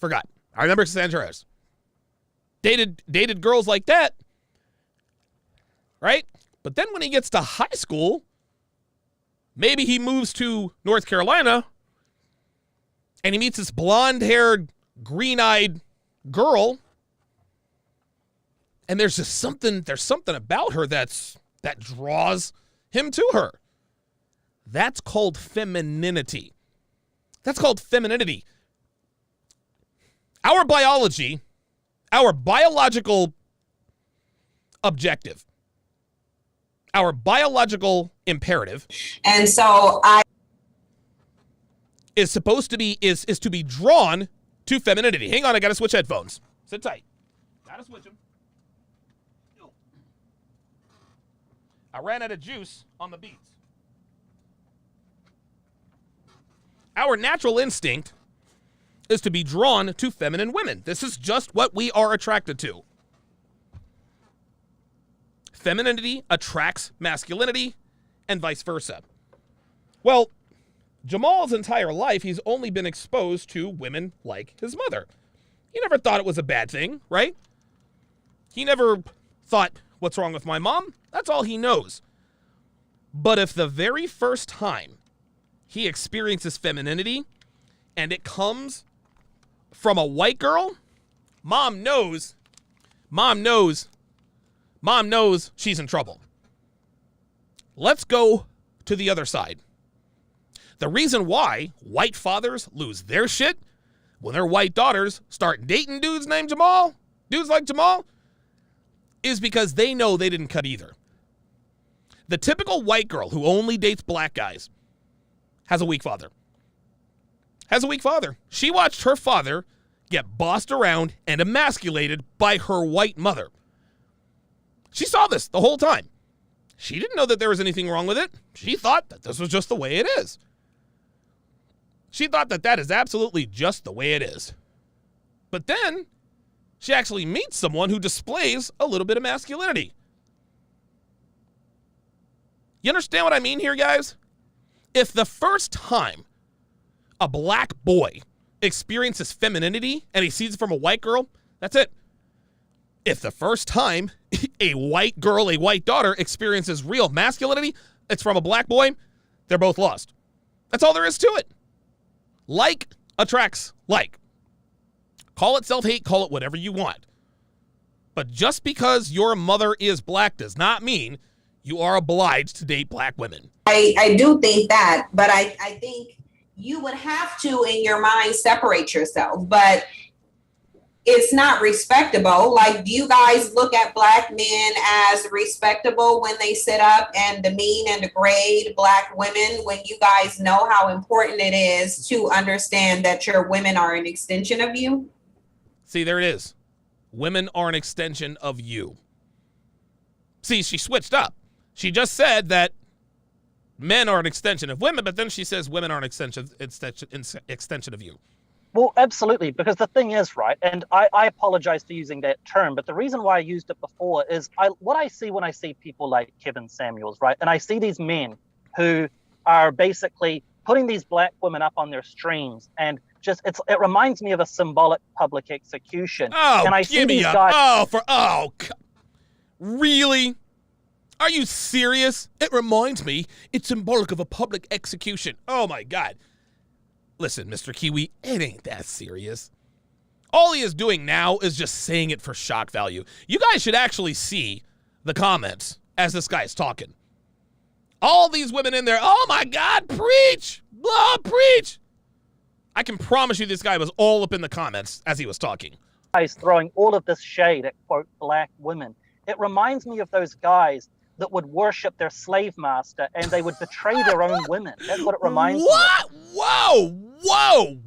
A: Forgot. I remember Cassandra Harris. Dated girls like that, right? But then when he gets to high school, maybe he moves to North Carolina and he meets this blonde-haired, green-eyed girl, and there's something about her that draws him to her. That's called femininity. That's called femininity. Our biology, our biological objective, our biological imperative,
C: and so
A: is to be drawn to femininity. Hang on, I got to switch headphones. Sit tight. Got to switch them. I ran out of juice on the beats. Our natural instinct is to be drawn to feminine women. This is just what we are attracted to. Femininity attracts masculinity and vice versa. Well, Jamal's entire life, he's only been exposed to women like his mother. He never thought it was a bad thing, right? He never thought, what's wrong with my mom? That's all he knows. But if the very first time he experiences femininity and it comes from a white girl, mom knows she's in trouble. Let's go to the other side. The reason why white fathers lose their shit when their white daughters start dating dudes like Jamal, is because they know they didn't cut either. The typical white girl who only dates black guys has a weak father. She watched her father get bossed around and emasculated by her white mother. She saw this the whole time. She didn't know that there was anything wrong with it. She thought that this was just the way it is. She thought that that is absolutely just the way it is. But then she actually meets someone who displays a little bit of masculinity. You understand what I mean here, guys? If the first time a black boy experiences femininity and he sees it from a white girl, that's it. If the first time a white girl, a white daughter experiences real masculinity, it's from a black boy, they're both lost. That's all there is to it. Like attracts like. Call it self-hate, call it whatever you want. But just because your mother is black does not mean you are obliged to date black women.
C: I do think that, but I think you would have to, in your mind, separate yourself. But it's not respectable. Like, do you guys look at black men as respectable when they sit up and demean and degrade black women, when you guys know how important it is to understand that your women are an extension of you?
A: See, there it is. Women are an extension of you. See, she switched up. She just said that men are an extension of women, but then she says women are an extension of you.
B: Well, absolutely, because the thing is, right, and I apologize for using that term, but the reason why I used it before is what I see when I see people like Kevin Samuels, right, and I see these men who are basically putting these black women up on their streams, and just it reminds me of a symbolic public execution.
A: Oh,
B: and I see these guys.
A: Really? Are you serious? It reminds me, it's symbolic of a public execution. Oh my God. Listen, Mr. Kiwi, it ain't that serious. All he is doing now is just saying it for shock value. You guys should actually see the comments as this guy is talking. All these women in there, oh my God, preach! Blah, preach! I can promise you this guy was all up in the comments as he was talking.
B: Guys throwing all of this shade at, quote, black women. It reminds me of those guys that would worship their slave master and they would betray their own women. That's what it reminds me of.
A: Whoa! Wow!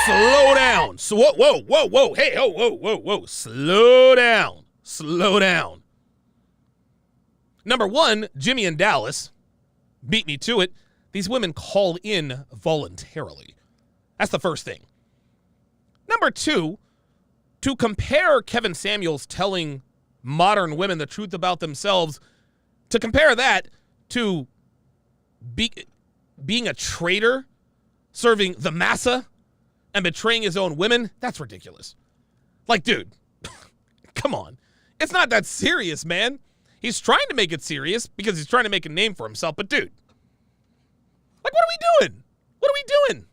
A: Slow down. So whoa. Hey, whoa. Slow down. Number one, Jimmy and Dallas beat me to it. These women called in voluntarily. That's the first thing. Number two, to compare Kevin Samuels telling modern women the truth about themselves, to compare that to being a traitor, serving the massa, and betraying his own women, that's ridiculous. Like, dude, come on. It's not that serious, man. He's trying to make it serious because he's trying to make a name for himself, but dude, like, what are we doing?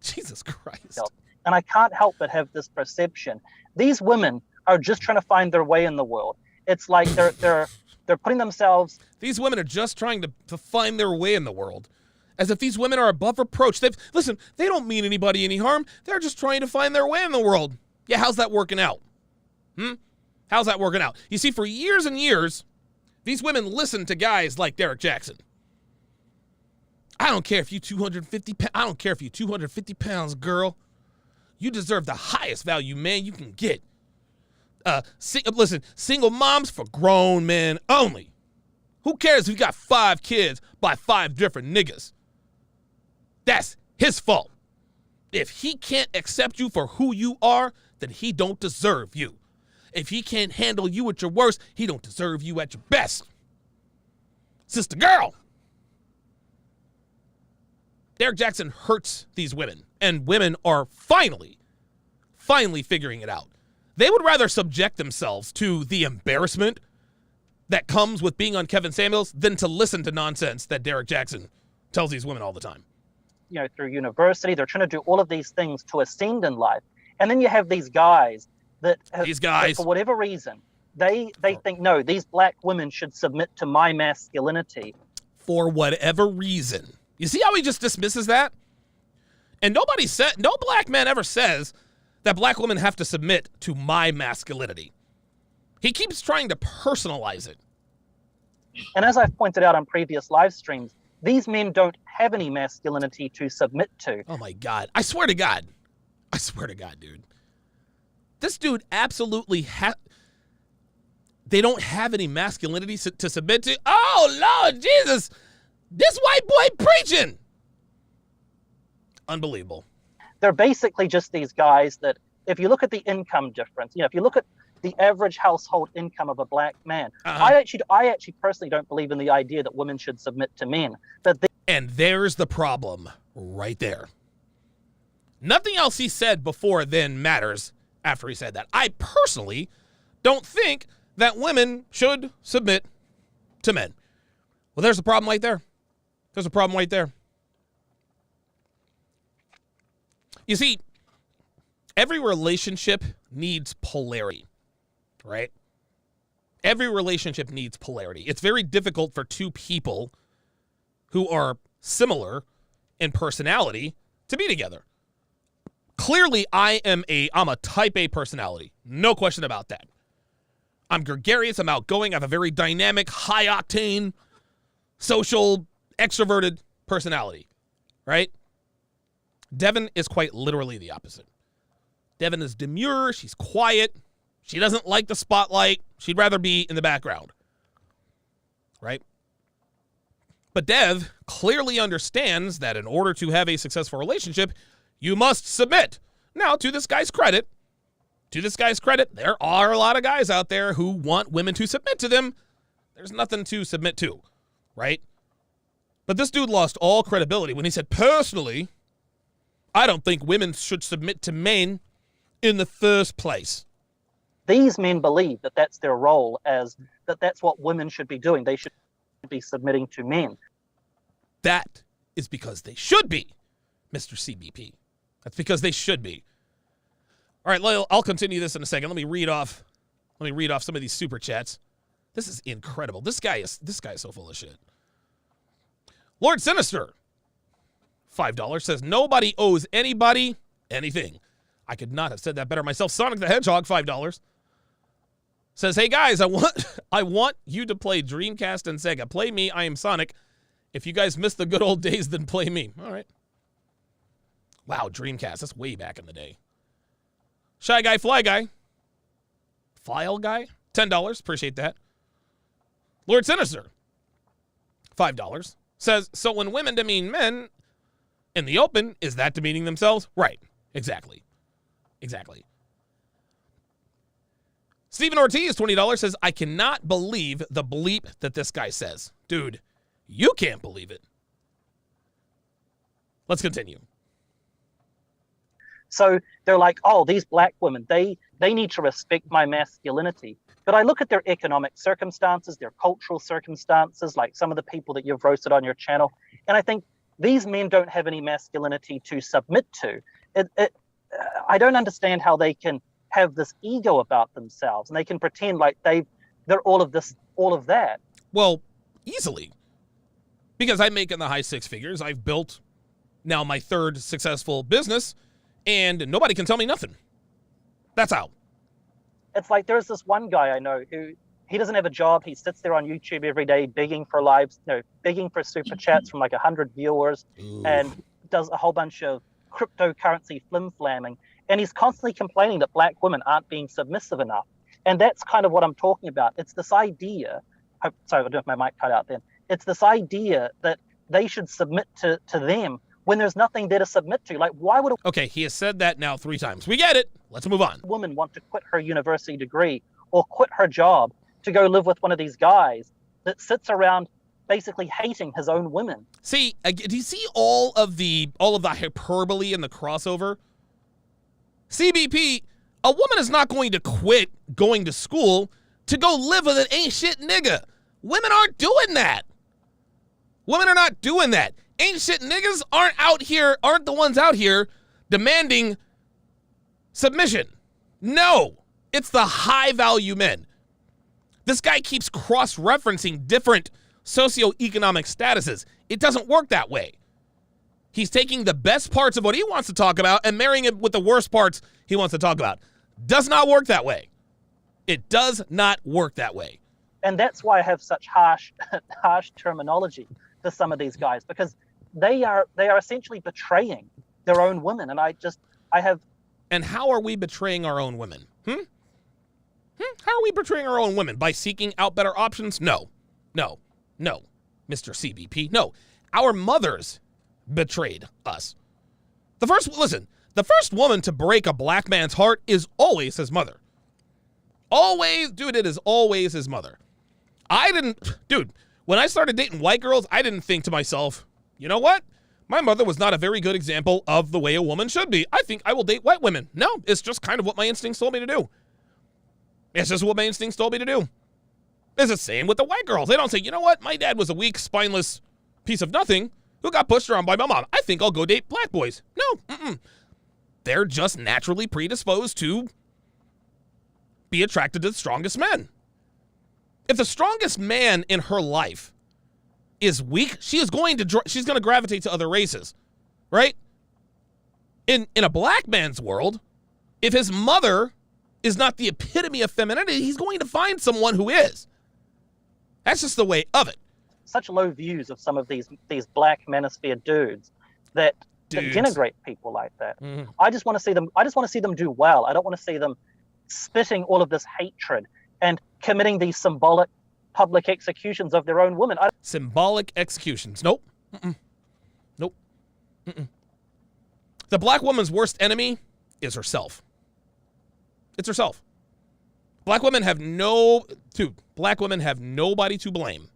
A: Jesus Christ.
B: And I can't help but have this perception. These women are just trying to find their way in the world. It's like they're putting themselves.
A: These women are just trying to find their way in the world. As if these women are above reproach. They don't mean anybody any harm. They're just trying to find their way in the world. Yeah, how's that working out? How's that working out? You see, for years and years, these women listened to guys like Derek Jackson. I don't care if you 250 pounds. I don't care if you 250 pounds, girl. You deserve the highest value man you can get. Listen, single moms for grown men only. Who cares if you got 5 kids by 5 different niggas? That's his fault. If he can't accept you for who you are, then he don't deserve you. If he can't handle you at your worst, he don't deserve you at your best. Sister girl. Derek Jackson hurts these women, and women are finally figuring it out. They would rather subject themselves to the embarrassment that comes with being on Kevin Samuels than to listen to nonsense that Derek Jackson tells these women all the time.
B: You know, through university, they're trying to do all of these things to ascend in life. And then you have these guys that for whatever reason, they think, no, these black women should submit to my masculinity.
A: For whatever reason. You see how he just dismisses that? And no black man ever says that black women have to submit to my masculinity. He keeps trying to personalize it.
B: And as I've pointed out on previous live streams, these men don't have any masculinity to submit to.
A: Oh my God. I swear to God, dude. This dude absolutely they don't have any masculinity to submit to. Oh, Lord Jesus. This white boy preaching. Unbelievable.
B: They're basically just these guys that, if you look at the income difference, if you look at the average household income of a black man, I actually personally don't believe in the idea that women should submit to men.
A: And there's the problem right there. Nothing else he said before then matters after he said that. I personally don't think that women should submit to men. Well, there's a problem right there. There's a problem right there. You see, every relationship needs polarity, right? Every relationship needs polarity. It's very difficult for two people who are similar in personality to be together. Clearly, I'm a type A personality. No question about that. I'm gregarious, I'm outgoing, I have a very dynamic, high-octane, social, extroverted personality, right? Devin is quite literally the opposite. Devin is demure, she's quiet, she doesn't like the spotlight, she'd rather be in the background, right? But Dev clearly understands that in order to have a successful relationship, you must submit. Now, to this guy's credit, there are a lot of guys out there who want women to submit to them. There's nothing to submit to, right? But this dude lost all credibility when he said, personally, I don't think women should submit to men in the first place.
B: These men believe that that's their role, that's what women should be doing. They should be submitting to men.
A: That is because they should be, Mr. CBP. That's because they should be. All right, I'll continue this in a second. Let me read off some of these super chats. This is incredible. This guy is so full of shit. Lord Sinister, $5, says, nobody owes anybody anything. I could not have said that better myself. Sonic the Hedgehog, $5, says, hey guys, I want you to play Dreamcast and Sega. Play me, I am Sonic. If you guys miss the good old days, then play me. All right. Wow, Dreamcast, that's way back in the day. Shy Guy, Fly Guy, File Guy, $10, appreciate that. Lord Sinister, $5, says, so when women demean men in the open, is that demeaning themselves? Right, exactly. Stephen Ortiz, $20, says, I cannot believe the bleep that this guy says. Dude, you can't believe it. Let's continue.
B: So they're like, oh, these black women, they need to respect my masculinity. But I look at their economic circumstances, their cultural circumstances, like some of the people that you've roasted on your channel, and I think these men don't have any masculinity to submit to. I don't understand how they can have this ego about themselves, and they can pretend like they're all of this, all of that.
A: Well, easily. Because I make in the high six figures. I've built now my third successful business, and nobody can tell me nothing. That's how.
B: It's like there's this one guy I know who he doesn't have a job. He sits there on YouTube every day begging for begging for super chats from like 100 viewers. Ooh. And does a whole bunch of cryptocurrency flim-flamming. And he's constantly complaining that black women aren't being submissive enough. And that's kind of what I'm talking about. It's this idea, sorry, I don't know if my mic cut out then. It's this idea that they should submit to them when there's nothing there to submit to. Like, why would
A: Okay, he has said that now 3 times. We get it. Let's move on.
B: A woman want to quit her university degree or quit her job to go live with one of these guys that sits around basically hating his own women?
A: See, do you see all of the hyperbole and the crossover? CBP, a woman is not going to quit going to school to go live with an ain't shit nigga. Women aren't doing that. Women are not doing that. Ain't shit niggas aren't the ones out here demanding submission. No, it's the high value men. This guy keeps cross-referencing different socioeconomic statuses. It doesn't work that way. He's taking the best parts of what he wants to talk about and marrying it with the worst parts he wants to talk about. Does not work that way. It does not work that way.
B: And that's why I have such harsh terminology to some of these guys, because they are essentially betraying their own women. And
A: And how are we betraying our own women? How are we betraying our own women? By seeking out better options? No, Mr. CBP. No, our mothers betrayed us. The first woman to break a black man's heart is always his mother. Always, dude, it is always his mother. When I started dating white girls, I didn't think to myself, you know what? My mother was not a very good example of the way a woman should be. I think I will date white women. No, it's just kind of what my instincts told me to do. It's just what my instincts told me to do. It's the same with the white girls. They don't say, you know what? My dad was a weak, spineless piece of nothing who got pushed around by my mom. I think I'll go date black boys. No, they're just naturally predisposed to be attracted to the strongest men. If the strongest man in her life is weak, she's going to gravitate to other races, right? In a black man's world, if his mother is not the epitome of femininity, he's going to find someone who is. That's just the way of it.
B: Such low views of some of these black manosphere dudes that denigrate people like that. Mm-hmm. I just want to see them do well. I don't want to see them spitting all of this hatred and committing these symbolic public executions of their own women.
A: Symbolic executions. Nope. Nope. The black woman's worst enemy is herself. It's herself. Black women have nobody to blame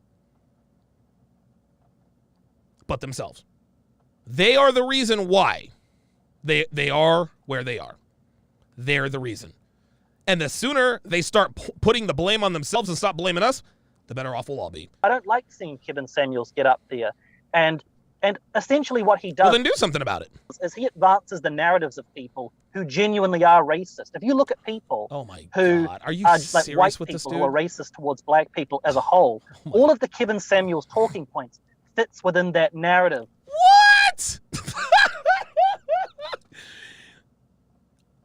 A: but themselves. They are the reason why they are where they are. They're the reason. And the sooner they start putting the blame on themselves and stop blaming us, the better off we'll all be.
B: I don't like seeing Kevin Samuels get up there and essentially what he does...
A: Well, then do something about it.
B: ...is he advances the narratives of people who genuinely are racist. If you look at people who
A: are you
B: are
A: serious
B: like white
A: with
B: people
A: this dude?
B: Who are racist towards black people as a whole, all of the Kevin Samuels talking points fits within that narrative.
A: What?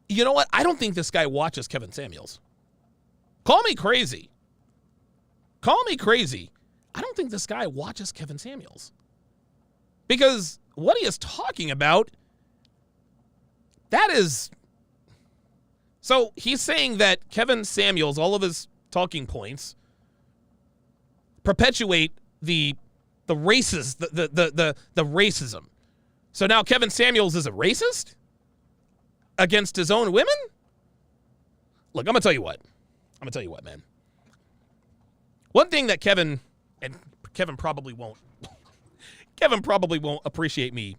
A: You know what? I don't think this guy watches Kevin Samuels. Call me crazy. I don't think this guy watches Kevin Samuels. Because what he is talking about, that is... So he's saying that Kevin Samuels, all of his talking points, perpetuate the racism. So now Kevin Samuels is a racist against his own women? Look, I'm going to tell you what, man. One thing that Kevin probably won't appreciate me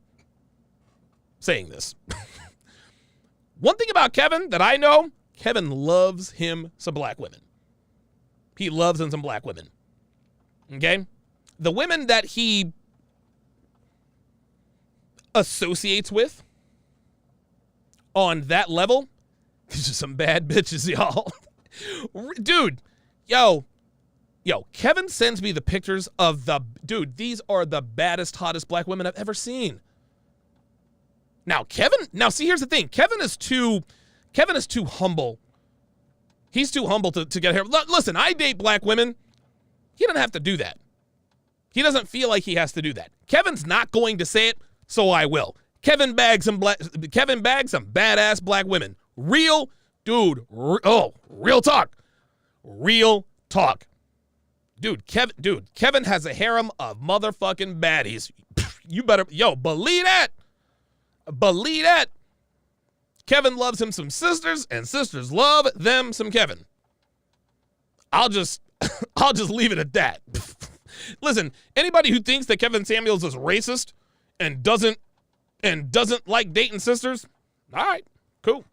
A: saying this. One thing about Kevin that I know, Kevin loves him some black women. He loves him some black women. Okay? The women that he associates with on that level, these are some bad bitches, y'all. Dude, yo, Kevin sends me the pictures of these are the baddest, hottest black women I've ever seen. Now, see, here's the thing. Kevin is too humble He's too humble to get here. Listen, I date black women. He doesn't have to do that. He doesn't feel like he has to do that. Kevin's not going to say it, so I will. Kevin bags some badass black women. Real dude. Real talk. Real talk. Dude, Kevin has a harem of motherfucking baddies. You better, believe that. Believe that. Kevin loves him some sisters, and sisters love them some Kevin. I'll just leave it at that. Listen, anybody who thinks that Kevin Samuels is racist and doesn't like dating sisters, all right, cool.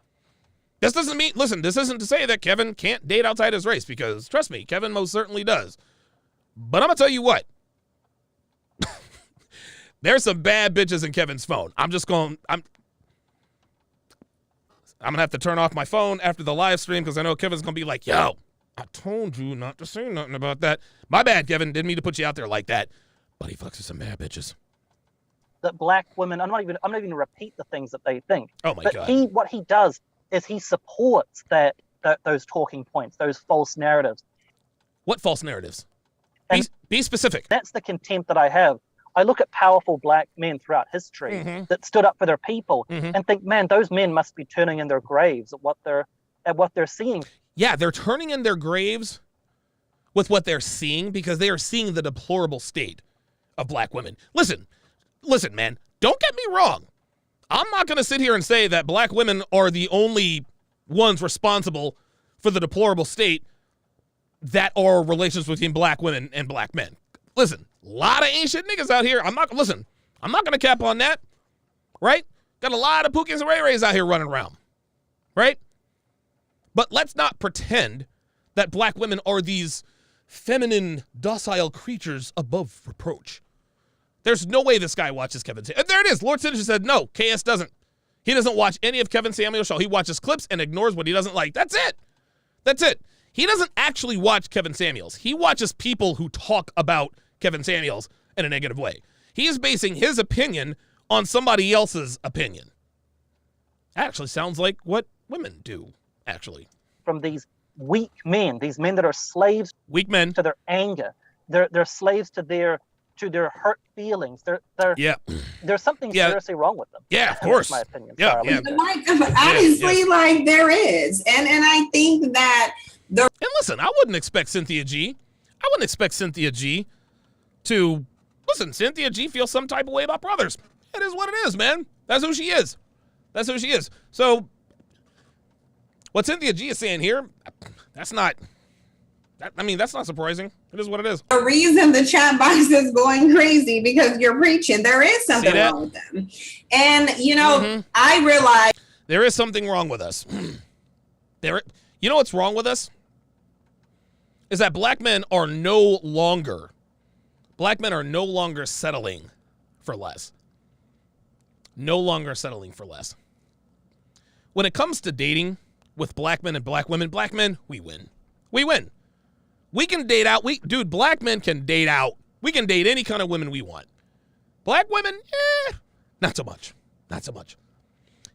A: This doesn't mean, listen, this isn't to say that Kevin can't date outside his race, because trust me, Kevin most certainly does. But I'm gonna tell you what. There's some bad bitches in Kevin's phone. I'm gonna have to turn off my phone after the live stream, because I know Kevin's gonna be like, yo, I told you not to say nothing about that. My bad, Kevin. Didn't mean to put you out there like that. But he fucks with some bad bitches.
B: That black women, I'm not even gonna repeat the things that they think.
A: Oh my God.
B: What he does is he supports those talking points, those false narratives.
A: What false narratives? Be specific. That's
B: the contempt that I have. I look at powerful black men throughout history that stood up for their people and think, man, those men must be turning in their graves at what they're seeing.
A: Yeah, they're turning in their graves with what they're seeing, because they are seeing the deplorable state of black women. Listen, man, don't get me wrong. I'm not going to sit here and say that black women are the only ones responsible for the deplorable state that are relations between black women and black men. Listen, a lot of ancient niggas out here. I'm not going to cap on that, right? Got a lot of Pookies and Ray Rays out here running around, right? But let's not pretend that black women are these feminine, docile creatures above reproach. There's no way this guy watches Kevin Samuels. There it is. Lord Sinister said, no, KS doesn't. He doesn't watch any of Kevin Samuels' show. He watches clips and ignores what he doesn't like. That's it. That's it. He doesn't actually watch Kevin Samuels. He watches people who talk about Kevin Samuels in a negative way. He is basing his opinion on somebody else's opinion. That actually sounds like what women do, actually.
B: From these weak men, these men that are slaves
A: weak men
B: to their anger. They're slaves to their hurt feelings. There's something seriously wrong with them.
A: Yeah, of course.
B: That's my opinion.
A: Yeah.
C: Obviously, like there is. And I think that
A: And listen, I wouldn't expect Cynthia G to, listen, Cynthia G feels some type of way about brothers. It is what it is, man. That's who she is. So what Cynthia G is saying here, that's not surprising. It is what it is.
C: The reason the chat box is going crazy, because you're preaching. There is something wrong with them. And, I realize
A: there is something wrong with us. You know what's wrong with us? Is that black men are no longer settling for less. No longer settling for less. When it comes to dating with black men and black women, black men, we win. We win. We can date out. Black men can date out. We can date any kind of women we want. Black women, not so much. Not so much.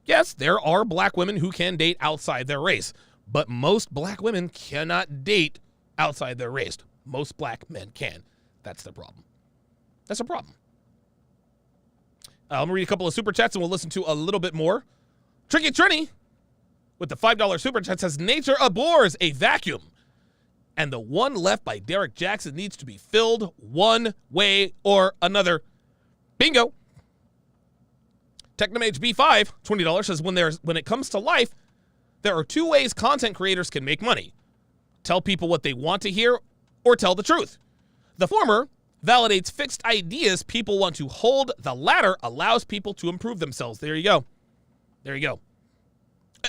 A: Yes, there are black women who can date outside their race, but most black women cannot date outside their race. Most black men can. That's the problem. That's a problem. I'm going to read a couple of super chats and we'll listen to a little bit more. Tricky Trini with the $5 super chat says, nature abhors a vacuum, and the one left by Derek Jackson needs to be filled one way or another. Bingo. Technomage B5, $20, says, when it comes to life, there are two ways content creators can make money. Tell people what they want to hear or tell the truth. The former validates fixed ideas people want to hold. The latter allows people to improve themselves. There you go. There you go.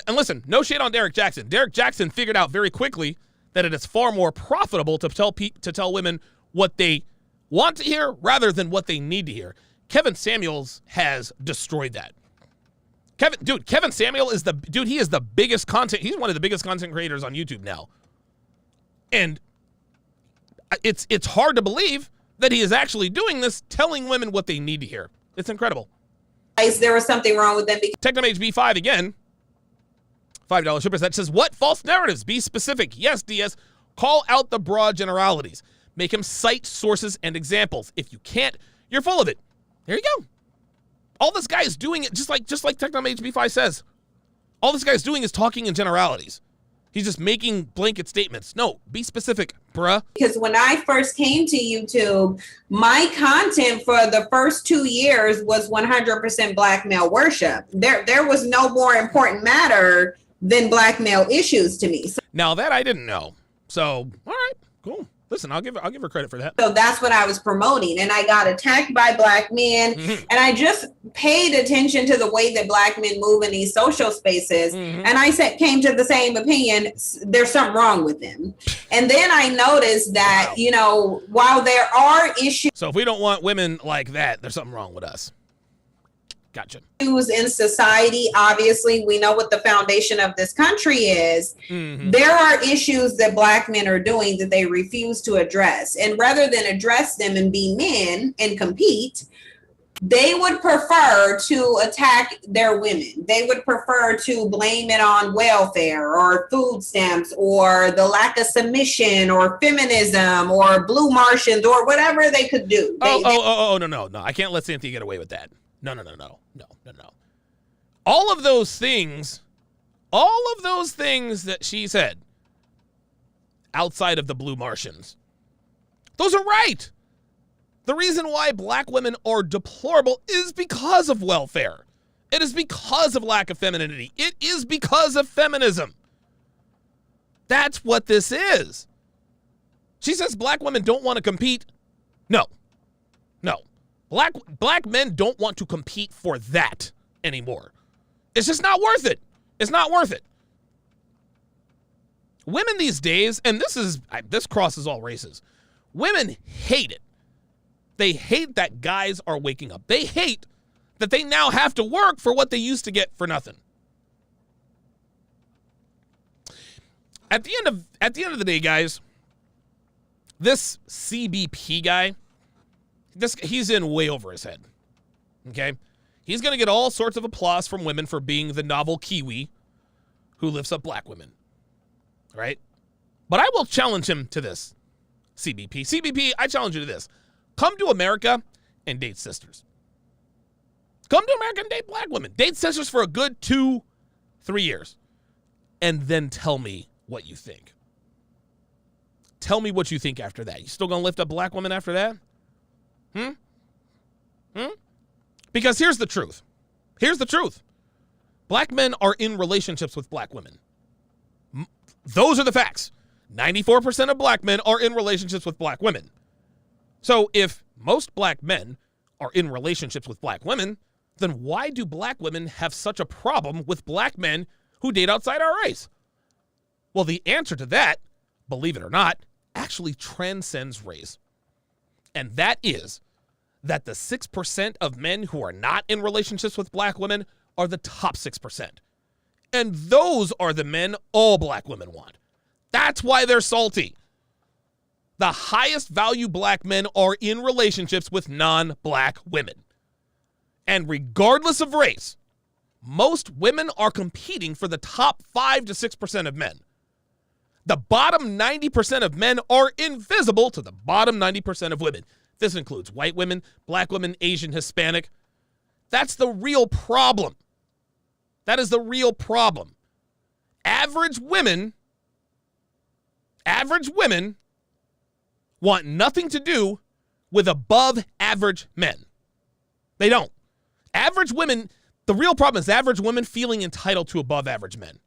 A: And listen, no shade on Derek Jackson. Derek Jackson figured out very quickly that it is far more profitable to tell women what they want to hear rather than what they need to hear. Kevin Samuels has destroyed that. Kevin Samuel is he is the biggest content. He's one of the biggest content creators on YouTube now. And it's hard to believe that he is actually doing this, telling women what they need to hear. It's incredible.
C: There was something wrong with them.
A: Technomage B5 again. $5 super that says, what false narratives? Be specific. Yes, DS. Call out the broad generalities. Make him cite sources and examples. If you can't, you're full of it. There you go. All this guy is doing it, just like Technom HB5 says. All this guy is doing is talking in generalities. He's just making blanket statements. No, be specific, bruh.
C: Because when I first came to YouTube, my content for the first 2 years was 100% black male worship. There was no more important matter than black male issues to me.
A: Now that I didn't know. So, all right, cool. Listen, I'll give her credit for that.
C: So that's what I was promoting. And I got attacked by black men. Mm-hmm. And I just paid attention to the way that black men move in these social spaces. Mm-hmm. And I came to the same opinion. There's something wrong with them. And then I noticed that, you know, while there are issues.
A: So if we don't want women like that, there's something wrong with us. Gotcha.
C: In society, obviously, we know what the foundation of this country is. Mm-hmm. There are issues that black men are doing that they refuse to address. And rather than address them and be men and compete, they would prefer to attack their women. They would prefer to blame it on welfare or food stamps or the lack of submission or feminism or blue Martians or whatever they could do.
A: No. I can't let Cynthia get away with that. No. All of those things that she said outside of the blue Martians, those are right. The reason why black women are deplorable is because of welfare. It is because of lack of femininity. It is because of feminism. That's what this is. She says black women don't want to compete. No. Black men don't want to compete for that anymore. It's just not worth it. It's not worth it. Women these days, and this crosses all races, women hate it. They hate that guys are waking up. They hate that they now have to work for what they used to get for nothing. At the end of the day, guys, this CBP guy, he's in way over his head, okay? He's going to get all sorts of applause from women for being the novel Kiwi who lifts up black women, right? But I will challenge him to this, CBP. CBP, I challenge you to this. Come to America and date sisters. Come to America and date black women. Date sisters for a good 2-3 years. And then tell me what you think. Tell me what you think after that. You still going to lift up black women after that? Because here's the truth. Black men are in relationships with black women. Those are the facts. 94% of black men are in relationships with black women. So if most black men are in relationships with black women, then why do black women have such a problem with black men who date outside our race? Well, the answer to that, believe it or not, actually transcends race. And that is that the 6% of men who are not in relationships with black women are the top 6%. And those are the men all black women want. That's why they're salty. The highest value black men are in relationships with non-black women. And regardless of race, most women are competing for the top 5 to 6% of men. The bottom 90% of men are invisible to the bottom 90% of women. This includes white women, black women, Asian, Hispanic. That's the real problem. That is the real problem. Average women want nothing to do with above average men. They don't. Average women, the real problem is average women feeling entitled to above average men.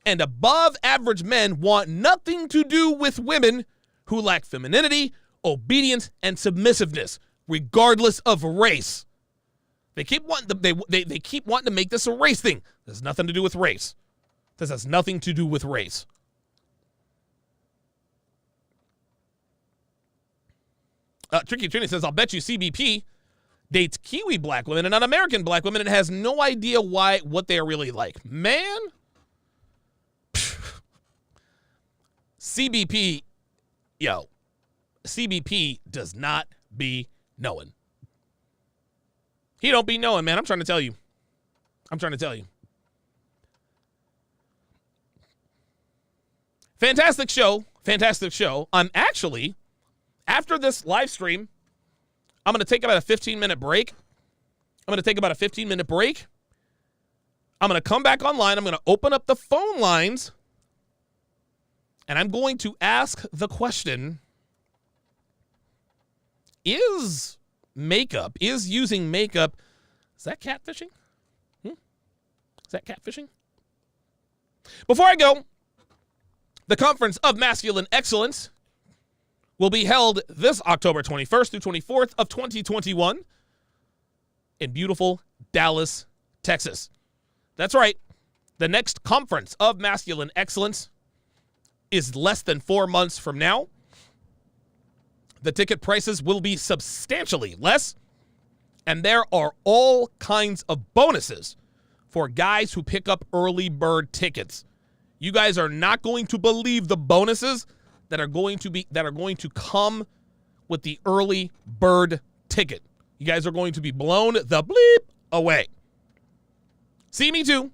A: And above average men want nothing to do with women who lack femininity, obedience, and submissiveness, regardless of race. They keep wanting to make this a race thing. This has nothing to do with race. This has nothing to do with race. Tricky Trini says, I'll bet you CBP dates Kiwi black women and not American black women and has no idea what they are really like. Man, CBP does not be knowing. He don't be knowing, man. I'm trying to tell you. Fantastic show. Fantastic show. I'm actually, after this live stream, I'm going to take about a 15-minute break. I'm going to come back online. I'm going to open up the phone lines. And I'm going to ask the question, is using makeup, is that catfishing? Is that catfishing? Before I go, the Conference of Masculine Excellence will be held this October 21st through 24th of 2021 in beautiful Dallas, Texas. That's right. The next Conference of Masculine Excellence is less than 4 months from now. The ticket prices will be substantially less, and there are all kinds of bonuses for guys who pick up early bird tickets. You guys are not going to believe the bonuses that are going to come with the early bird ticket. You guys are going to be blown the bleep away. See me too.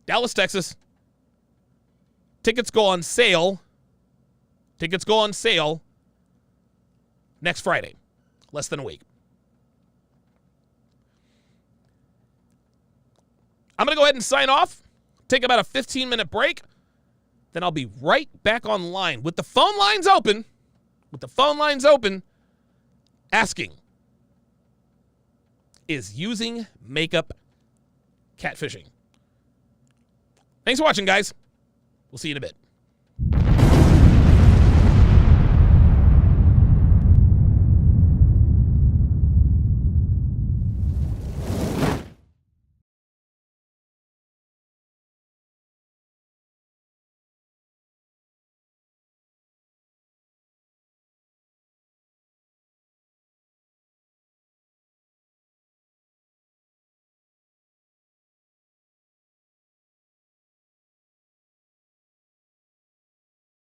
A: Dallas, Texas. Tickets go on sale next Friday. Less than a week. I'm going to go ahead and sign off. Take about a 15-minute break. Then I'll be right back online with the phone lines open. Asking, is using makeup catfishing? Thanks for watching, guys. We'll see you in a bit.